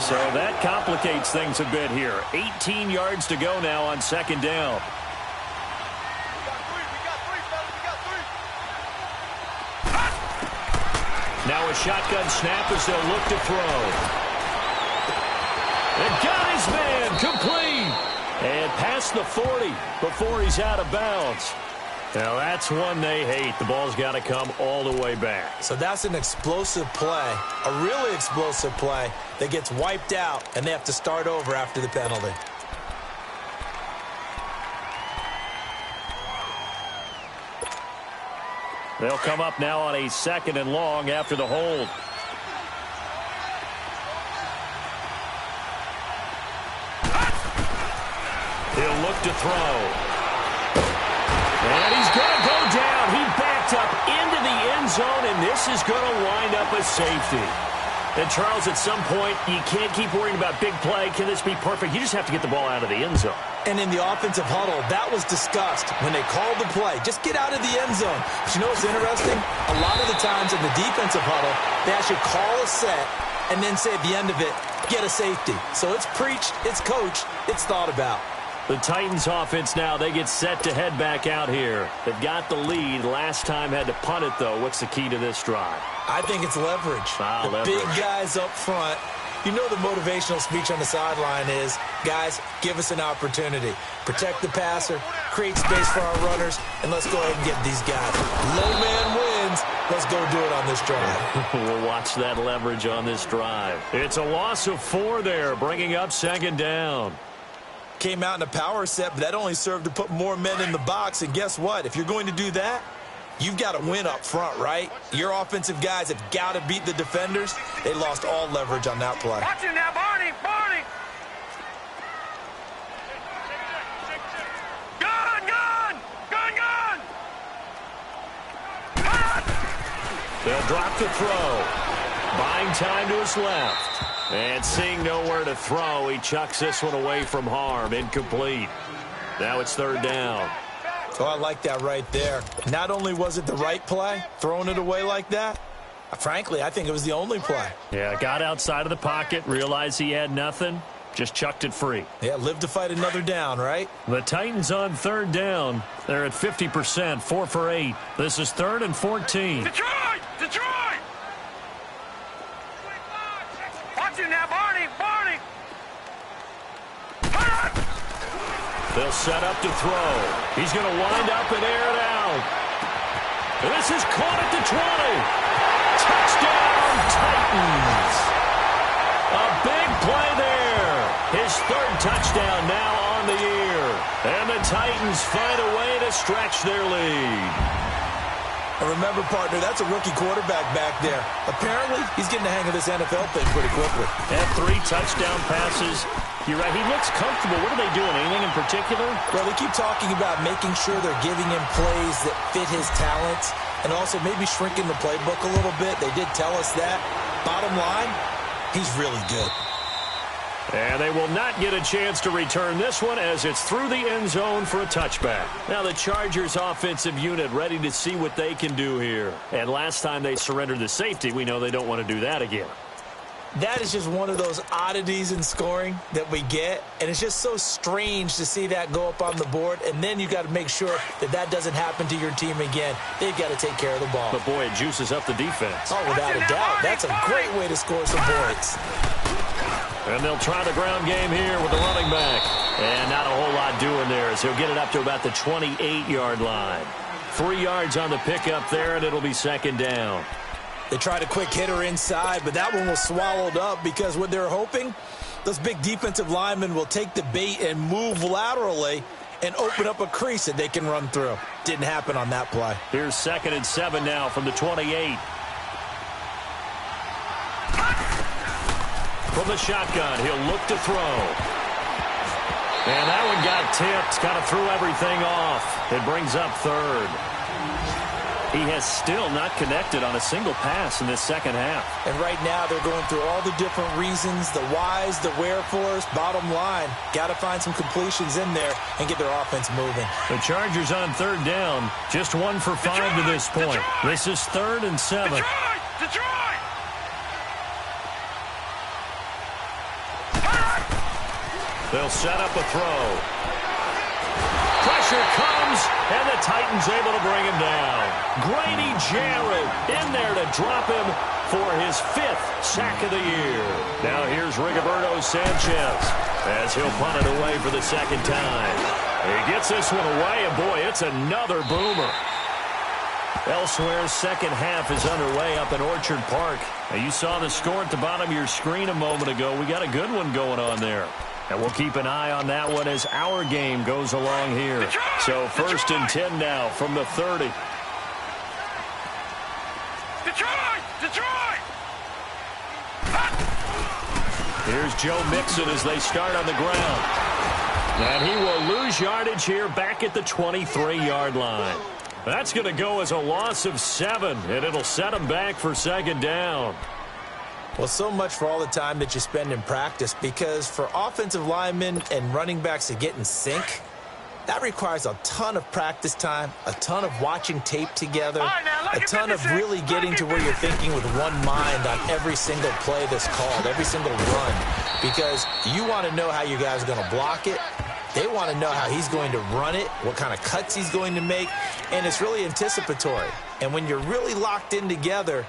So that complicates things a bit here. 18 yards to go now on 2nd down. Now a shotgun snap as they'll look to throw. And got his man complete. And past the 40 before he's out of bounds. Now that's one they hate. The ball's got to come all the way back. So that's an explosive play, a really explosive play that gets wiped out, and they have to start over after the penalty. They'll come up now on a 2nd and long after the hold. He'll look to throw. And he's going to go down. He backed up into the end zone, and this is going to wind up a safety. And, Charles, at some point, you can't keep worrying about big play. Can this be perfect? You just have to get the ball out of the end zone. And in the offensive huddle, that was discussed when they called the play. Just get out of the end zone. But you know what's interesting? A lot of the times in the defensive huddle, they actually call a set and then say at the end of it, get a safety. So it's preached, it's coached, it's thought about. The Titans offense now, they get set to head back out here. They've got the lead. Last time had to punt it, though. What's the key to this drive? I think it's leverage. The big guys up front. You know the motivational speech on the sideline is, guys, give us an opportunity. Protect the passer, create space for our runners, and let's go ahead and get these guys. Low man wins. Let's go do it on this drive. We'll watch that leverage on this drive. It's a loss of 4 there, bringing up 2nd down. Came out in a power set, but that only served to put more men in the box. And guess what? If you're going to do that, you've got to win up front, right? Your offensive guys have got to beat the defenders. They lost all leverage on that play. Watch it now, Barney! Barney! Gun! Gun! Gun! Gun! They'll drop the throw. Buying time to his left. And seeing nowhere to throw, he chucks this one away from harm. Incomplete. Now it's 3rd down. Oh, I like that right there. Not only was it the right play, throwing it away like that, frankly, I think it was the only play. Yeah, got outside of the pocket, realized he had nothing, Just chucked it free. Yeah, live to fight another down, right? The Titans on third down. They're at 50%, 4 for 8. This is 3rd and 14. Detroit! Detroit! Watch it now, Barney! Barney! They'll set up to throw. He's going to wind up and air it out. This is caught at the 20. Touchdown, Titans. A big play there. His 3rd touchdown now on the year. And the Titans find a way to stretch their lead. Remember, partner, that's a rookie quarterback back there. Apparently, he's getting the hang of this NFL thing pretty quickly. Had 3 touchdown passes. You're right, he looks comfortable. What are they doing, anything in particular? Well, they keep talking about making sure they're giving him plays that fit his talents and also maybe shrinking the playbook a little bit. They did tell us that. Bottom line, he's really good. And they will not get a chance to return this one as it's through the end zone for a touchback. Now the Chargers offensive unit ready to see what they can do here. And last time they surrendered the safety, we know they don't want to do that again. That is just one of those oddities in scoring that we get, and it's just so strange to see that go up on the board, and then you got to make sure that that doesn't happen to your team again. They've got to take care of the ball. But, boy, it juices up the defense. Oh, without a doubt. That's a great way to score some points. And they'll try the ground game here with the running back. And not a whole lot doing there as he'll get it up to about the 28-yard line. 3 yards on the pickup there, and it'll be 2nd down. They tried a quick hitter inside, but that one was swallowed up because what they're hoping, those big defensive linemen will take the bait and move laterally and open up a crease that they can run through. Didn't happen on that play. Here's 2nd and 7 now from the 28. From the shotgun, he'll look to throw. And that one got tipped, kind of threw everything off. It brings up 3rd. He has still not connected on a single pass in this second half. And right now they're going through all the different reasons, the whys, the wherefores. Bottom line, got to find some completions in there and get their offense moving. The Chargers on 3rd down, just 1 for 5 to this point. This is 3rd and 7. Detroit! They'll set up a throw. Pressure comes, and the Titans able to bring him down. Grady Jarrett in there to drop him for his 5th sack of the year. Now here's Rigoberto Sanchez as he'll punt it away for the 2nd time. He gets this one away, and boy, it's another boomer. Elsewhere, second half is underway up in Orchard Park. Now, you saw the score at the bottom of your screen a moment ago. We got a good one going on there. And we'll keep an eye on that one as our game goes along here. So 1st and 10 now from the 30. Detroit! Here's Joe Mixon as they start on the ground. And he will lose yardage here back at the 23-yard line. That's going to go as a loss of 7, and it'll set him back for 2nd down. Well, so much for all the time that you spend in practice, because for offensive linemen and running backs to get in sync, that requires a ton of practice time, a ton of watching tape together, a ton of really getting to where you're thinking with one mind on every single play that's called, every single run, because you want to know how you guys are going to block it. They want to know how he's going to run it, what kind of cuts he's going to make, and it's really anticipatory. And when you're really locked in together,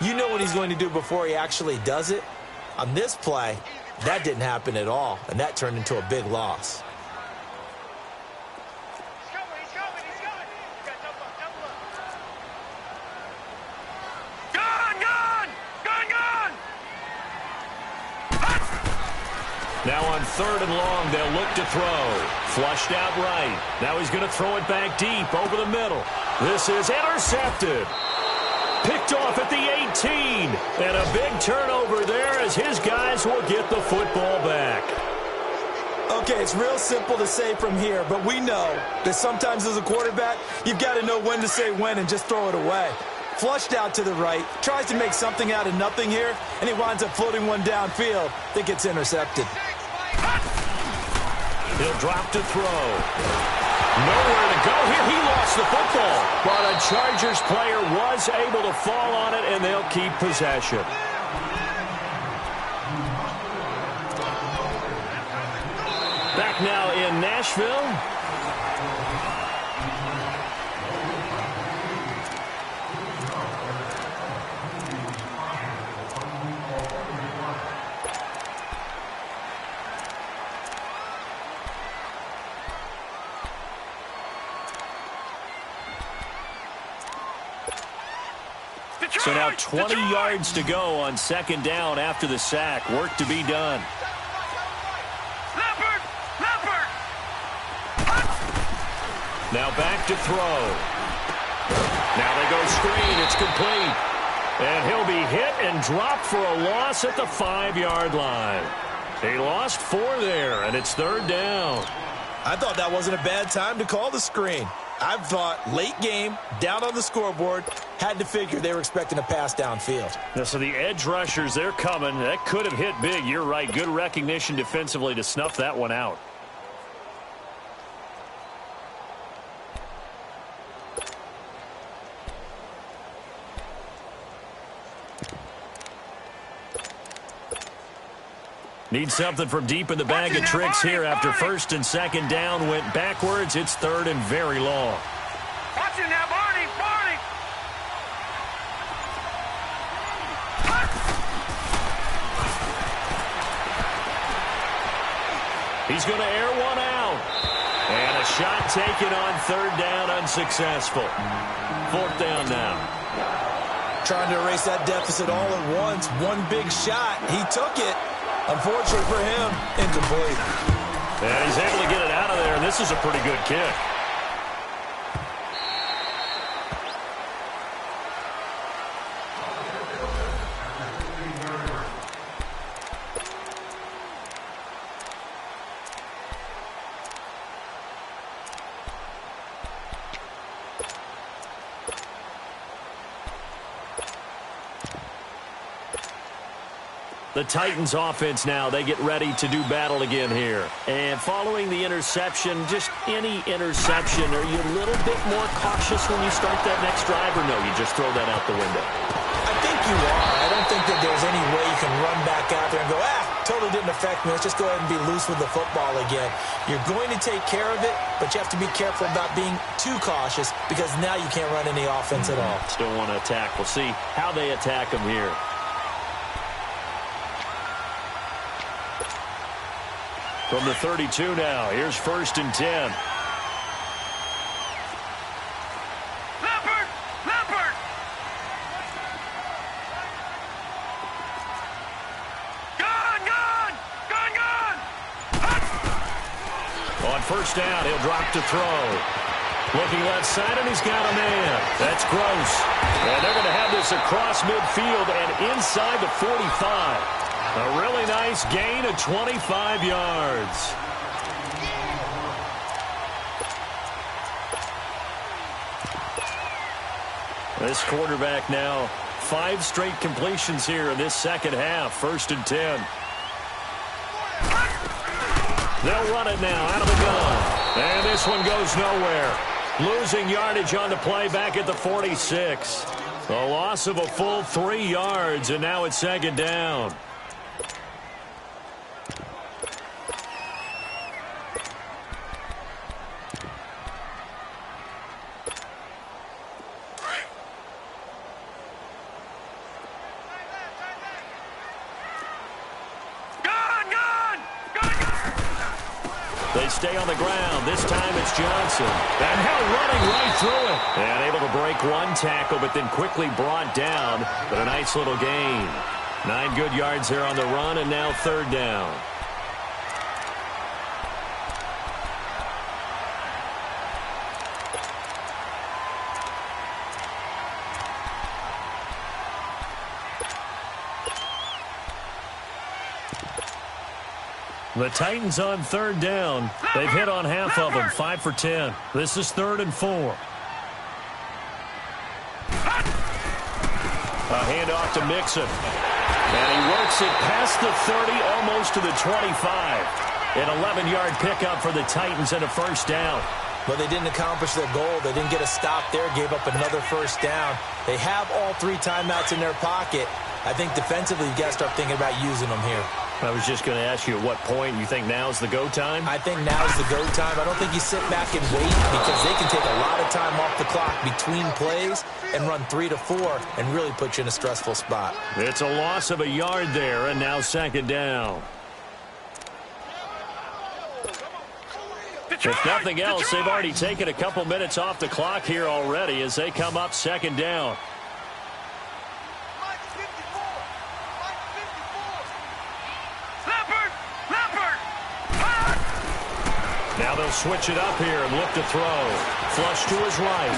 you know what he's going to do before he actually does it. On this play, that didn't happen at all, and that turned into a big loss. He's coming. You got double up. Now on 3rd and long, they'll look to throw. Flushed out right. Now he's going to throw it back deep over the middle. This is intercepted. Picked off at the 18. And a big turnover there as his guys will get the football back. Okay, it's real simple to say from here, but we know that sometimes as a quarterback, you've got to know when to say when and just throw it away. Flushed out to the right, tries to make something out of nothing here, and he winds up floating one downfield that gets intercepted. He'll drop to throw. Nowhere to go here. He lost the football. But a Chargers player was able to fall on it, and they'll keep possession. Back now in Nashville. So now 20 yards to go on second down after the sack. Work to be done. Now back to throw. Now they go screen. It's complete. And he'll be hit and dropped for a loss at the 5-yard line. He lost 4 there, and it's third down. I thought that wasn't a bad time to call the screen. I thought late game, down on the scoreboard, had to figure they were expecting a pass downfield. Now, so the edge rushers, they're coming. That could have hit big. You're right. Good recognition defensively to snuff that one out. Need something from deep in the bag of tricks here after first and second down went backwards. It's third and very long. Watch it now, Barney. Barney. He's going to air one out. And a shot taken on third down, unsuccessful. Fourth down now. Trying to erase that deficit all at once. One big shot. He took it. Unfortunately for him, incomplete. And he's able to get it out of there, and this is a pretty good kick. The Titans offense now, they get ready to do battle again here. And following the interception, just any interception, are you a little bit more cautious when you start that next drive, or no, you just throw that out the window? I think you are. I don't think that there's any way you can run back out there and go, totally didn't affect me. Let's just go ahead and be loose with the football again. You're going to take care of it, but you have to be careful about being too cautious because now you can't run any offense at all. Still want to attack. We'll see how they attack them here. From the 32 now, here's first and 10. Leopard! Leopard! Gun! Gun! Gun! Gun! On first down, he'll drop to throw. Looking left side, and he's got a man. That's Gross. And they're going to have this across midfield and inside the 45. A really nice gain of 25 yards. This quarterback now, 5 straight completions here in this second half. First and 10. They'll run it now out of the gun. And this one goes nowhere. Losing yardage on the play back at the 46. A loss of a full 3 yards, and now it's second down. They stay on the ground. This time it's Johnson. And now running right through it. And able to break one tackle, but then quickly brought down. But a nice little gain. 9 good yards there on the run, and now third down. The Titans on third down. They've hit on half of them, 5 for 10. This is 3rd and 4. A handoff to Mixon. And he works it past the 30, almost to the 25. An 11-yard pickup for the Titans and a first down. But they didn't accomplish their goal. They didn't get a stop there, gave up another first down. They have all 3 timeouts in their pocket. I think defensively, you've got to start thinking about using them here. I was just going to ask you at what point you think now's the go time? I think now's the go time. I don't think you sit back and wait because they can take a lot of time off the clock between plays and run 3 to 4 and really put you in a stressful spot. It's a loss of a yard there, and now second down. If nothing else, they've already taken a couple minutes off the clock here already as they come up second down. Now they'll switch it up here and look to throw. Flush to his right.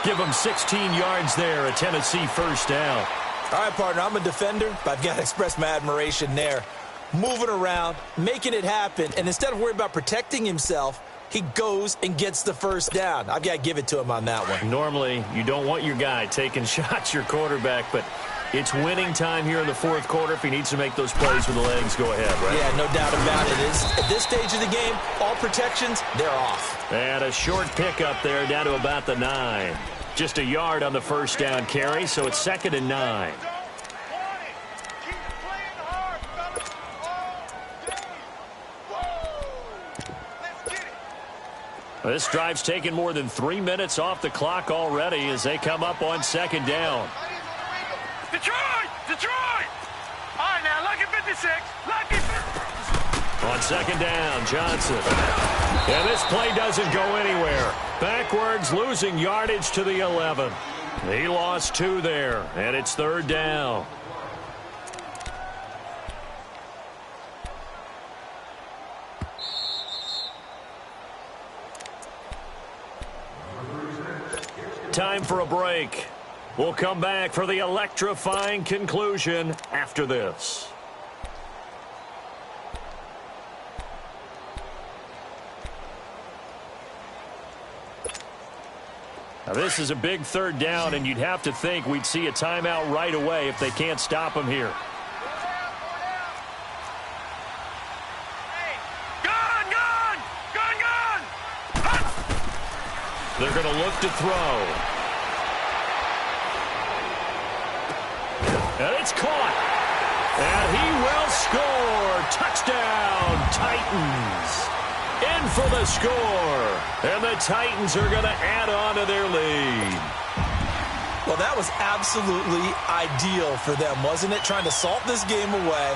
Give him 16 yards there, a Tennessee first down. All right, partner, I'm a defender, but I've got to express my admiration there. Moving around, making it happen, and instead of worrying about protecting himself, he goes and gets the first down. I've got to give it to him on that one. Normally, you don't want your guy taking shots, your quarterback, but it's winning time here in the fourth quarter. If he needs to make those plays with the legs, go ahead, right? Yeah, no doubt about it. At this stage of the game, all protections, they're off. And a short pickup there down to about the 9. Just a yard on the first down carry, so it's 2nd and 9. This drive's taken more than 3 minutes off the clock already as they come up on second down. Detroit! Detroit! All right, now, lucky 56. Lucky 56. On second down, Johnson. And this play doesn't go anywhere. Backwards, losing yardage to the 11. He lost 2 there, and it's 3rd down. Time for a break. We'll come back for the electrifying conclusion after this. Now this is a big 3rd down, and you'd have to think we'd see a timeout right away if they can't stop him here. They're going to look to throw. And it's caught. And he will score. Touchdown, Titans. In for the score. And the Titans are going to add on to their lead. Well, that was absolutely ideal for them, wasn't it? Trying to salt this game away.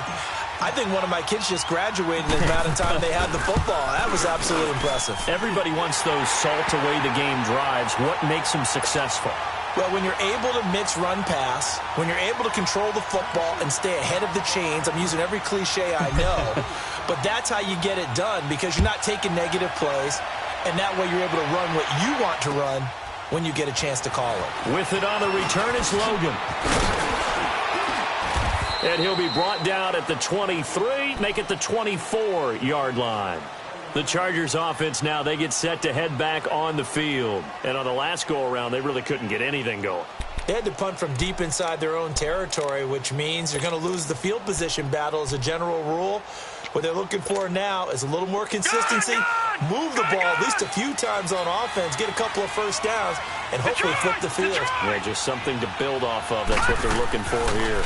I think one of my kids just graduated in the amount of time they had the football. That was absolutely impressive. Everybody wants those salt-away-the-game drives. What makes them successful? Well, when you're able to mix run-pass, when you're able to control the football and stay ahead of the chains, I'm using every cliche I know, but that's how you get it done because you're not taking negative plays, and that way you're able to run what you want to run when you get a chance to call it. With it on the return, it's Logan. And he'll be brought down at the 23, make it the 24-yard line. The Chargers offense now, they get set to head back on the field. And on the last go-around, they really couldn't get anything going. They had to punt from deep inside their own territory, which means they're going to lose the field position battle as a general rule. What they're looking for now is a little more consistency, move the ball at least a few times on offense, get a couple of first downs, and hopefully flip the field. Yeah, just something to build off of. That's what they're looking for here.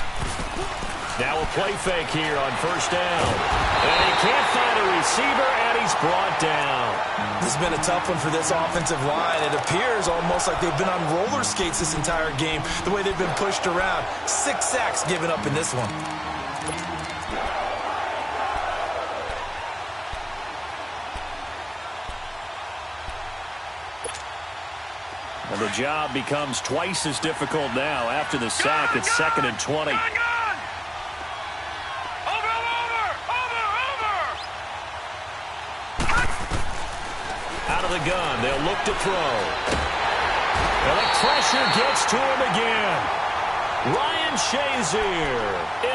Now a play fake here on first down. And he can't find a receiver, and he's brought down. This has been a tough one for this offensive line. It appears almost like they've been on roller skates this entire game, the way they've been pushed around. 6 sacks given up in this one. And the job becomes twice as difficult now after the sack. It's 2nd and 20. Out of the gun, they'll look to throw. And the pressure gets to him again. Ryan Shazier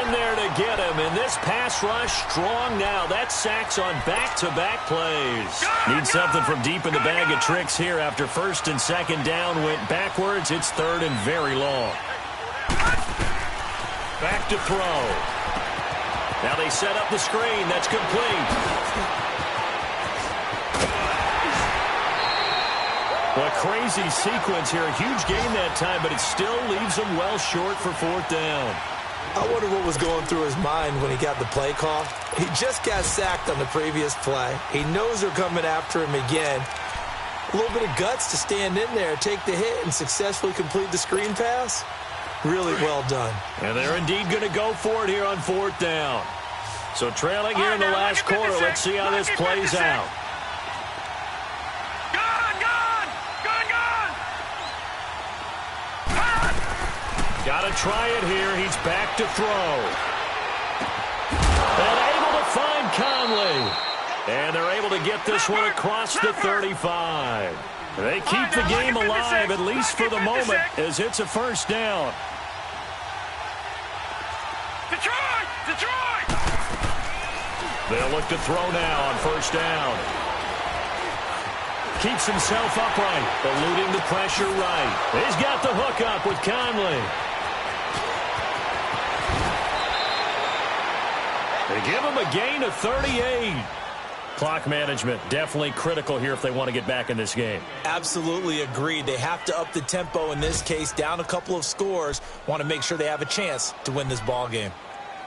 in there to get him. And this pass rush strong now. That's sacks on back-to-back plays. Need something from deep in the bag of tricks here after first and second down went backwards. It's 3rd and very long. Back to throw. Now they set up the screen. That's complete. Well, a crazy sequence here. A huge gain that time, but it still leaves them well short for 4th down. I wonder what was going through his mind when he got the play call. He just got sacked on the previous play. He knows they're coming after him again. A little bit of guts to stand in there, take the hit, and successfully complete the screen pass. Really well done. And they're indeed going to go for it here on 4th down. So trailing here in the last quarter. Let's see how this plays out. Got to try it here. He's back to throw. And able to find Conley. And they're able to get this one across the 35. They keep the game alive, at least for the moment, as it's a 1st down. Detroit! They'll look to throw now on 1st down. Keeps himself upright, eluding the pressure right. He's got the hook up with Conley. They give him a gain of 38. Clock management definitely critical here if they want to get back in this game. Absolutely agreed. They have to up the tempo in this case, down a couple of scores. Want to make sure they have a chance to win this ball game.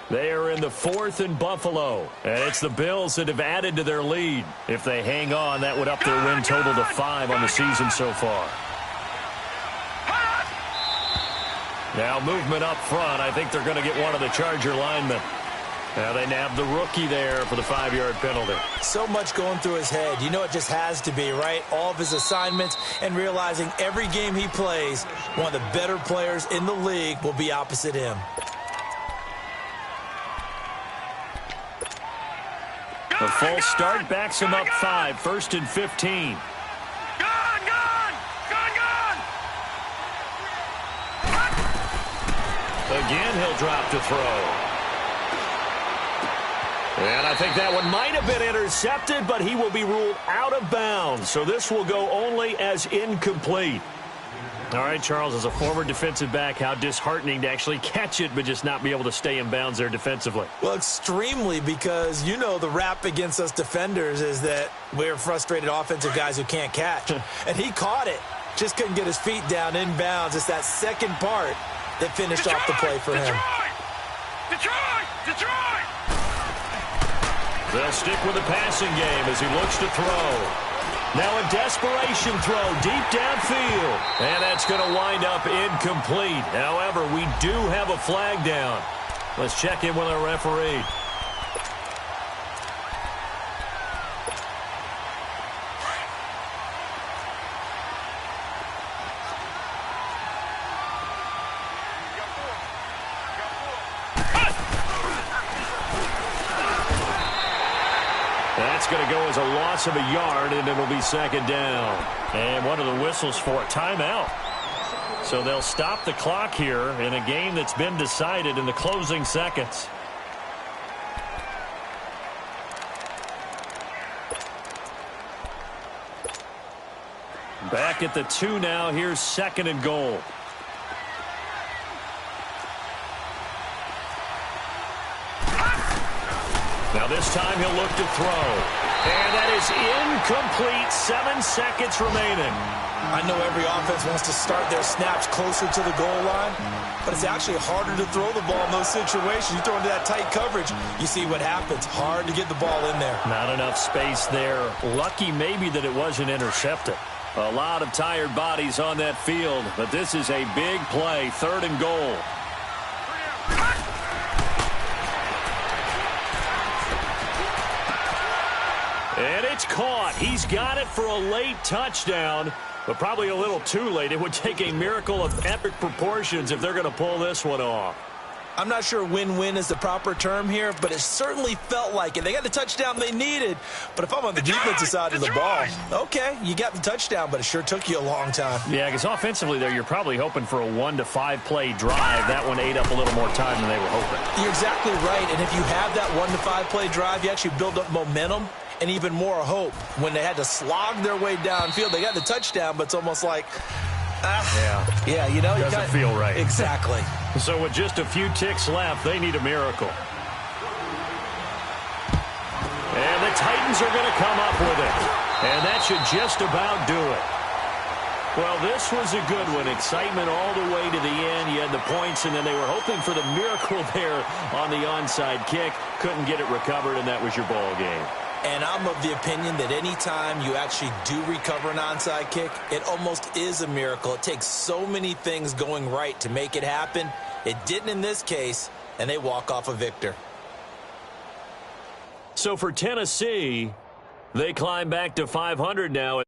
They are in the 4th and Buffalo, and it's the Bills that have added to their lead. If they hang on, that would up their win total to 5 on the season so far. Now movement up front. I think they're going to get one of the Charger linemen. Now they nabbed the rookie there for the 5-yard penalty. So much going through his head. You know it just has to be, right? All of his assignments and realizing every game he plays, one of the better players in the league will be opposite him. The false start backs him up 5, 1st and 15. Again, he'll drop to throw. And I think that one might have been intercepted, but he will be ruled out of bounds. So this will go only as incomplete. All right, Charles, as a former defensive back, how disheartening to actually catch it but just not be able to stay in bounds there defensively. Well, extremely, because you know the rap against us defenders is that we're frustrated offensive guys who can't catch. And he caught it. Just couldn't get his feet down in bounds. It's that second part that finished off the play for him. Detroit! They'll stick with the passing game as he looks to throw. Now a desperation throw deep downfield. And that's going to wind up incomplete. However, we do have a flag down. Let's check in with our referee. That's going to go as a loss of a yard, and it'll be 2nd down. And one of the whistles for a timeout. So they'll stop the clock here in a game that's been decided in the closing seconds. Back at the 2 now. Here's 2nd and goal. Now this time he'll look to throw. And that is incomplete. 7 seconds remaining. I know every offense wants to start their snaps closer to the goal line, but it's actually harder to throw the ball in those situations. You throw into that tight coverage, you see what happens. Hard to get the ball in there. Not enough space there. Lucky maybe that it wasn't intercepted. A lot of tired bodies on that field, but this is a big play. 3rd and goal. And it's caught. He's got it for a late touchdown, but probably a little too late. It would take a miracle of epic proportions if they're going to pull this one off. I'm not sure win-win is the proper term here, but it certainly felt like it. They got the touchdown they needed, but if I'm on the defensive side of the ball, okay, you got the touchdown, but it sure took you a long time. Yeah, because offensively there, you're probably hoping for a 1 to 5 play drive. That one ate up a little more time than they were hoping. You're exactly right, and if you have that 1 to 5 play drive, you actually build up momentum and even more hope. When they had to slog their way downfield, they got the touchdown, but it's almost like, yeah, you know, doesn't feel right. Exactly. So with just a few ticks left, they need a miracle. And the Titans are going to come up with it. And that should just about do it. Well, this was a good one. Excitement all the way to the end. You had the points, and then they were hoping for the miracle there on the onside kick. Couldn't get it recovered, and that was your ball game. And I'm of the opinion that any time you actually do recover an onside kick, it almost is a miracle. It takes so many things going right to make it happen. It didn't in this case, and they walk off a victor. So for Tennessee, they climb back to 500 now.